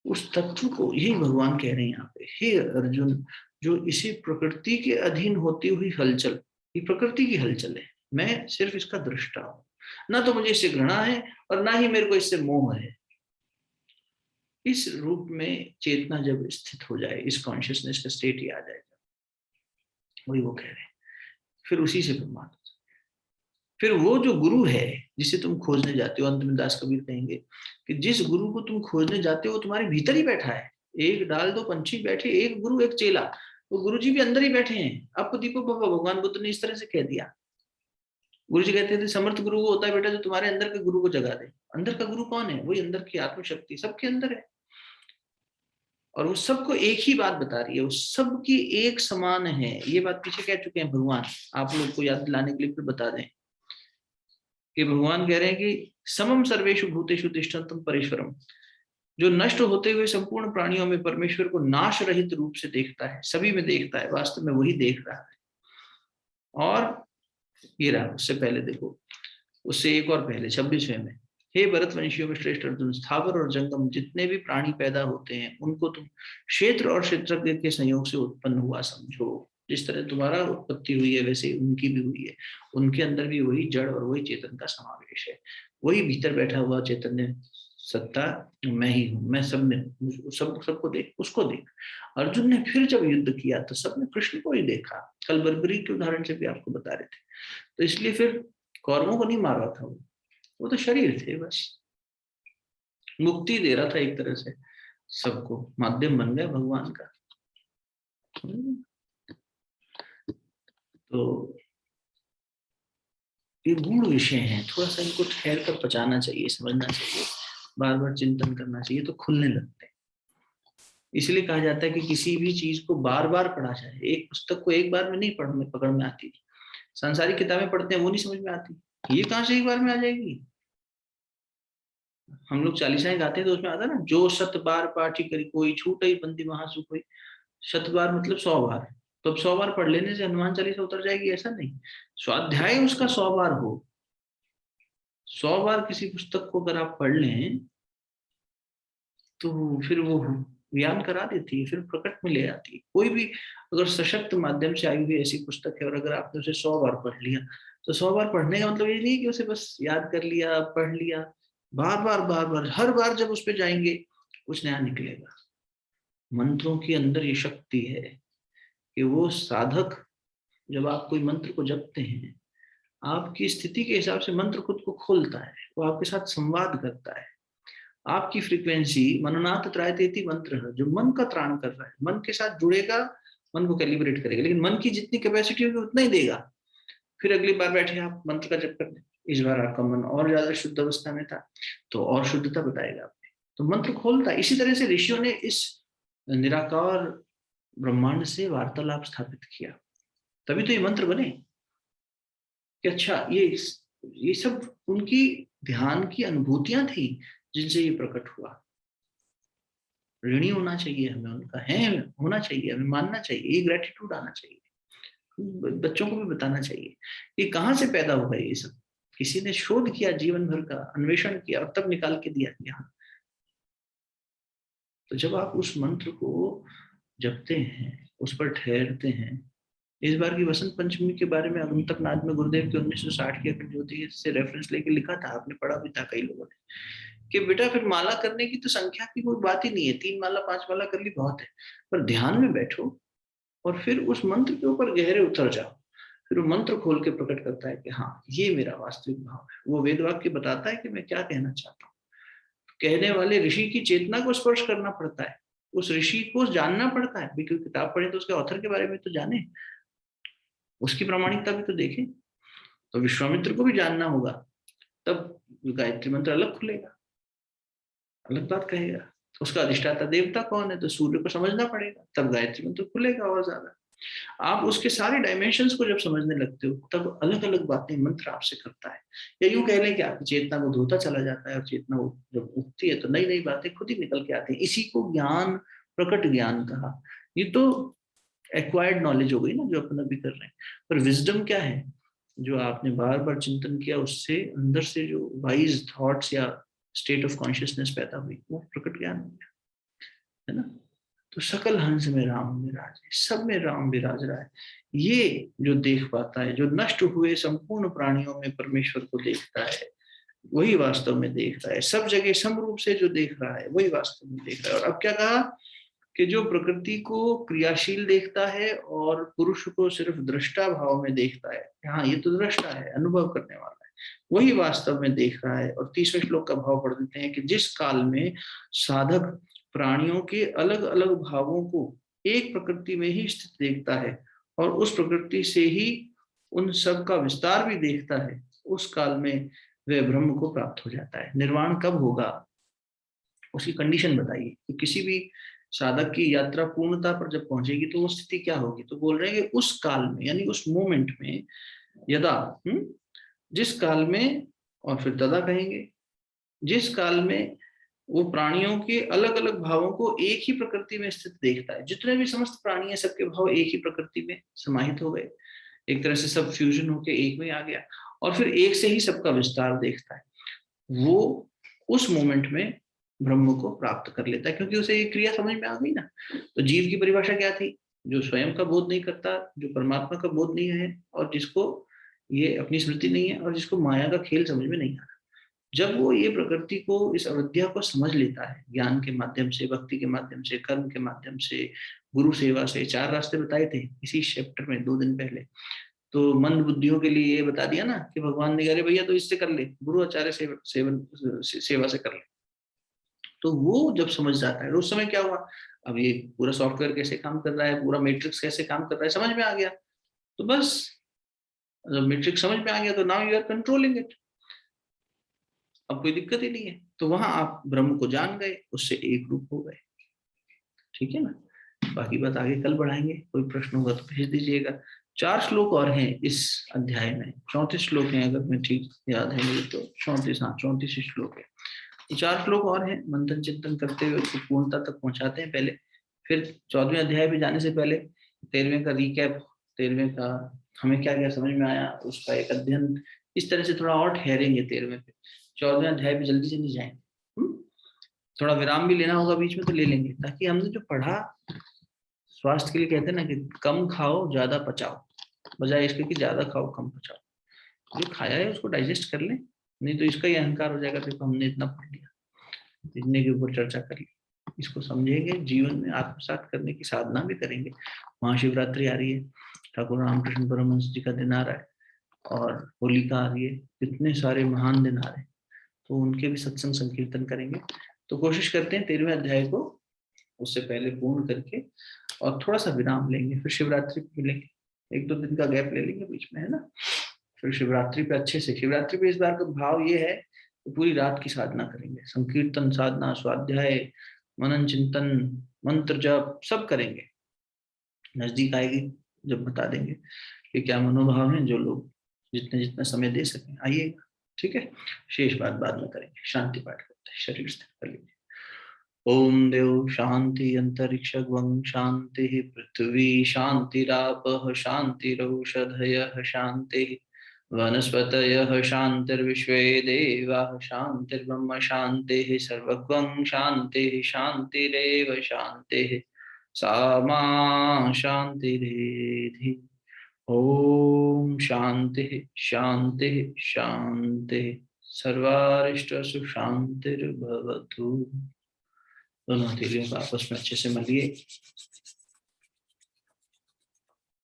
S1: उस तत्व को यही भगवान कह रहे हैं यहाँ पे, हे अर्जुन, जो इसी प्रकृति के अधीन होती हुई हलचल, ये प्रकृति की हलचल है, मैं सिर्फ इसका दृष्टा हूं, ना तो मुझे इससे घृणा है और ना ही मेरे को इससे मोह है। इस रूप में चेतना जब स्थित हो जाए, इस कॉन्शियसनेस का स्टेट ही आ जाएगा, वही वो कह रहे हैं। फिर उसी से प्रमाण, फिर वो जो गुरु है जिसे तुम खोजने जाते हो, अंत में दास कबीर कहेंगे कि जिस गुरु को तुम खोजने जाते हो वो तुम्हारे भीतर ही बैठा है। एक डाल दो पंछी बैठे, एक गुरु एक चेला, वो गुरु जी भी अंदर ही बैठे हैं। आपको दीपक बाबा भगवान बुद्ध ने इस तरह से कह दिया। गुरु जी कहते थे समर्थ गुरु वो होता है बेटा जो तुम्हारे अंदर के गुरु को जगा दे। अंदर का गुरु कौन है? वही अंदर की आत्मशक्ति सबके अंदर है। और वो सबको एक ही बात बता रही है, वो सबकी एक समान है। ये बात पीछे कह चुके हैं भगवान, आप लोग को याद दिलाने के लिए फिर बता दें कि भगवान कह रहे हैं कि समम सर्वेषु भूतेषु तिष्ठन्तम परेश्वरम, जो नष्ट होते हुए संपूर्ण प्राणियों में परमेश्वर को नाश रहित रूप से देखता है, सभी में देखता है, वास्तव में वही देख रहा है। और ये रहा, उससे पहले देखो, उससे एक और पहले 26वें में, हे भरतवंशियों में श्रेष्ठ अर्जुन, स्थावर और जंगम जितने भी प्राणी पैदा होते हैं उनको तुम क्षेत्र और क्षेत्रज्ञ के संयोग से उत्पन्न हुआ समझो। जिस तरह तुम्हारा उत्पत्ति हुई है वैसे उनकी भी हुई है, उनके अंदर भी वही जड़ और वही चेतन का समावेश है, वही भीतर बैठा हुआ चैतन्य सत्ता मैं ही हूँ, मैं सब में हूँ, सबको देख, उसको देख। अर्जुन ने फिर जब युद्ध किया तो सबने कृष्ण को ही देखा, कल बर्बरी के उदाहरण से भी आपको बता रहे थे। तो इसलिए फिर कौरवों को नहीं मार रहा था, वो तो शरीर थे, बस मुक्ति दे रहा था एक तरह से सबको, माध्यम बन गया भगवान का। तो ये गूढ़ विषय है, थोड़ा सा इनको ठहर कर पचाना चाहिए, समझना चाहिए, बार बार चिंतन करना चाहिए, तो खुलने लगते हैं। इसलिए कहा जाता है कि किसी भी चीज को बार बार पढ़ा जाए, एक पुस्तक को एक बार में नहीं पकड़ में आती। सांसारिक किताबें पढ़ते हैं वो नहीं समझ में आती, ये कहाँ से एक बार में आ जाएगी। हम लोग चालीसाएं गाते हैं तो उसमें आता है ना, जो 100 बार पाठी करी कोई छूट ही बंदी महासुख हुई। 100 बार मतलब 100 बार, तो अब 100 बार पढ़ लेने से हनुमान चालीसा उतर जाएगी ऐसा नहीं, स्वाध्याय उसका 100 बार हो। 100 बार किसी पुस्तक को अगर आप पढ़ लें तो फिर वो ज्ञान करा देती है, फिर प्रकट में ले आती है। कोई भी अगर सशक्त माध्यम से आई हुई ऐसी पुस्तक है और अगर आपने उसे 100 बार पढ़ लिया, तो 100 बार पढ़ने का मतलब ये नहीं कि उसे बस याद कर लिया, पढ़ लिया, बार बार हर बार जब उस पर जाएंगे कुछ नया निकलेगा। मंत्रों के अंदर ये शक्ति है कि वो साधक जब आप कोई मंत्र को जपते हैं, आपकी स्थिति के हिसाब से मंत्र खुद को खोलता है, वो आपके साथ संवाद करता है। आपकी फ्रीक्वेंसी मननाथ त्रायतेति मंत्र है, जो मन का त्राण कर रहा है, मन के साथ जुड़ेगा, मन को कैलिब्रेट करेगा, लेकिन मन की जितनी कैपेसिटी होगी उतना ही देगा। फिर अगली बार बैठे आप मंत्र का जप करते, इस बार आपका मन और ज्यादा शुद्ध अवस्था में था तो और शुद्धता बताएगा आपने, तो मंत्र खोलता है। इसी तरह से ऋषियों ने इस निराकार ब्रह्मांड से वार्तालाप स्थापित किया, तभी तो ये मंत्र बने कि अच्छा ये सब उनकी ध्यान की अनुभूतियां थी जिनसे ये प्रकट हुआ। ऋणी होना चाहिए हमें उनका, है होना चाहिए, हमें मानना चाहिए, ये ग्रेटिट्यूड आना चाहिए, बच्चों को भी बताना चाहिए कि कहाँ से पैदा होगा ये सब। किसी ने शोध किया, जीवन भर का अन्वेषण किया और तब निकाल के दिया यहाँ। तो जब आप उस मंत्र को जपते हैं, उस पर ठहरते हैं, इस बार की बसंत पंचमी के बारे में आगंतुक नाद में गुरुदेव के 1960 के ज्योति से रेफरेंस लेके लिखा था, आपने पढ़ा भी था कई लोगों ने, कि बेटा फिर माला करने की तो संख्या की कोई बात ही नहीं है, 3 माला 5 माला कर ली बहुत है, पर ध्यान में बैठो और फिर उस मंत्र के ऊपर गहरे उतर जाओ। फिर वो मंत्र खोल के प्रकट करता है कि हाँ ये मेरा वास्तविक भाव है, वो वेद वाक्य बताता है कि मैं क्या कहना चाहता हूँ। कहने वाले ऋषि की चेतना को स्पर्श करना पड़ता है, उस ऋषि को जानना पड़ता है, क्योंकि किताब पढ़े तो उसके ऑथर के बारे में तो जाने, उसकी प्रामाणिकता भी तो देखें। तो विश्वामित्र को भी जानना होगा, तब गायत्री मंत्र अलग खुलेगा, अलग बात कहेगा। उसका अधिष्ठाता देवता कौन है, तो सूर्य को समझना पड़ेगा, तब गायत्री मंत्र खुलेगा और ज्यादा। आप उसके सारे डायमेंशंस को जब समझने लगते हो तब अलग अलग बातें मंत्र आपसे करता है। या यूं कह लें कि आपकी चेतना को धोता चला जाता है और चेतना जब उठती है तो नई नई बातें खुद ही निकल के आती है। इसी को ज्ञान, प्रकट ज्ञान कहा। ये तो एक्वायर्ड नॉलेज हो गई ना जो अपन अभी कर रहे हैं, पर विजडम क्या है, जो आपने बार बार चिंतन किया, उससे अंदर से जो वाइज थॉट्स या स्टेट ऑफ कॉन्शियसनेस पैदा हुई, वो प्रकट ज्ञान हो गया, है ना। तो सकल हंस में राम विराजे, सब में राम विराज रहा है। ये जो देख पाता है, जो नष्ट हुए संपूर्ण प्राणियों में परमेश्वर को देखता है, वही वास्तव में देख रहा है। सब जगह समरूप से जो देख रहा है वही वास्तव में देख रहा है। और अब क्या कहा कि जो प्रकृति को क्रियाशील देखता है और पुरुष को सिर्फ दृष्टा भाव में देखता है, हाँ ये तो दृष्टा है, अनुभव करने वाला है, वही वास्तव में देख रहा है। और 30वें श्लोक का भाव पढ़ देते हैं कि जिस काल में साधक प्राणियों के अलग अलग भावों को एक प्रकृति में ही स्थित देखता है और उस प्रकृति से ही उन सब का विस्तार भी देखता है, उस काल में वह ब्रह्म को प्राप्त हो जाता है। निर्वाण कब होगा, उसकी कंडीशन बताइए कि किसी भी साधक की यात्रा पूर्णता पर जब पहुंचेगी तो वो स्थिति क्या होगी, तो बोल रहे हैं कि उस काल में, यानी उस मोमेंट में, यदा, जिस काल में, और फिर तदा कहेंगे, जिस काल में वो प्राणियों के अलग अलग भावों को एक ही प्रकृति में स्थित देखता है। जितने भी समस्त प्राणी है, सबके भाव एक ही प्रकृति में समाहित हो गए, एक तरह से सब फ्यूजन होके एक में आ गया, और फिर एक से ही सबका विस्तार देखता है। वो उस मोमेंट में ब्रह्म को प्राप्त कर लेता है, क्योंकि उसे ये क्रिया समझ में आ गई ना। तो जीव की परिभाषा क्या थी, जो स्वयं का बोध नहीं करता, जो परमात्मा का बोध नहीं है, और जिसको ये अपनी स्मृति नहीं है, और जिसको माया का खेल समझ में नहीं आ रहा। जब वो ये प्रकृति को, इस अविद्या को समझ लेता है, ज्ञान के माध्यम से, भक्ति के माध्यम से, कर्म के माध्यम से, गुरु सेवा से, 4 रास्ते बताए थे इसी चैप्टर में 2 दिन पहले। तो मंद बुद्धियों के लिए ये बता दिया ना कि भगवान ने कह रहे भैया तो इससे कर ले, गुरु आचार्य सेवा से कर ले। तो वो जब समझ जाता है, उस समय क्या हुआ, अब ये पूरा सॉफ्टवेयर कैसे काम कर रहा है, पूरा मैट्रिक्स कैसे काम कर रहा है, समझ में आ गया। तो बस जब मैट्रिक्स समझ में आ गया तो now you are controlling it, अब कोई दिक्कत ही नहीं है। तो वहां आप ब्रह्म को जान गए, उससे एक रूप हो गए। ठीक है ना, बाकी बात आगे कल बढ़ाएंगे, कोई प्रश्न होगा तो भेज दीजिएगा। 4 श्लोक और हैं इस अध्याय में, 34 श्लोक हैं अगर मैं ठीक याद है मुझे, तो 34, हाँ 34 श्लोक है। तो 4 श्लोक और हैं, मंथन चिंतन करते हुए उसको पूर्णता तक पहुंचाते हैं पहले, फिर 14वें अध्याय पे जाने से पहले 13वें का रिकैप, 13वें का हमें क्या क्या समझ में आया उसका एक अध्ययन, इस तरह से थोड़ा और ठहरेंगे 13वें पे। 14वें अध्याय पे जल्दी से नहीं जाएंगे, थोड़ा विराम भी लेना होगा बीच में तो ले लेंगे, ताकि हमने जो पढ़ा, स्वास्थ्य के लिए कहते हैं ना कि कम खाओ ज्यादा पचाओ, बजाय इसके कि ज्यादा खाओ कम पचाओ। जो खाया है उसको डाइजेस्ट कर ले, नहीं तो इसका ही अहंकार हो जाएगा, देखो हमने इतना पढ़ लिया, इतने के ऊपर चर्चा कर ली। इसको समझेंगे, जीवन में आत्मसात करने की साधना भी करेंगे। महाशिवरात्रि आ रही है, ठाकुर रामकृष्ण परमहंस जी का दिन आ रहा है, और होलिका आ रही है, कितने सारे महान दिन आ रहे हैं, तो उनके भी सत्संग संकीर्तन करेंगे। तो कोशिश करते हैं 13वें अध्याय को उससे पहले पूर्ण करके, और थोड़ा सा विराम लेंगे, फिर शिवरात्रि पे मिलेंगे, 1-2 दिन का गैप ले लेंगे बीच में, है ना। फिर शिवरात्रि पे अच्छे से, शिवरात्रि पे इस बार का भाव ये है तो पूरी रात की साधना करेंगे, संकीर्तन, साधना, स्वाध्याय, मनन चिंतन, मंत्र जप सब करेंगे। नजदीक आएगी जब बता देंगे कि क्या मनोभाव है, जो लोग जितने जितना समय दे सकें आइएगा। ठीक है, शेष बात बाद में करेंगे। शांति पाठ करते हैं, शरीर स्थिर कर लीजिए। ओम देव शांति अंतरिक्ष शांति पृथ्वी शांतिरापः शांतिरौषधयः शांति वनस्पतयः शांतिर्विश्वे देवाः शांतिर्ब्रह्म शांतिः सर्वगं शांतिः शांतिरेव शांतिः सा मा शांतिरेधि। ओम शांति शांति शांति, सर्वारिष्टसु शांतिर्भवतु। दोनों हथेलियों को आपस में अच्छे से मलिए,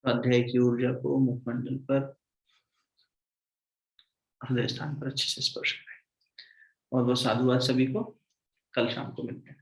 S1: अध्याय की ऊर्जा को मुखमंडल पर, हृदय स्थान पर अच्छे से स्पर्श करें। और वो साधुवाद सभी को, कल शाम को मिलते हैं।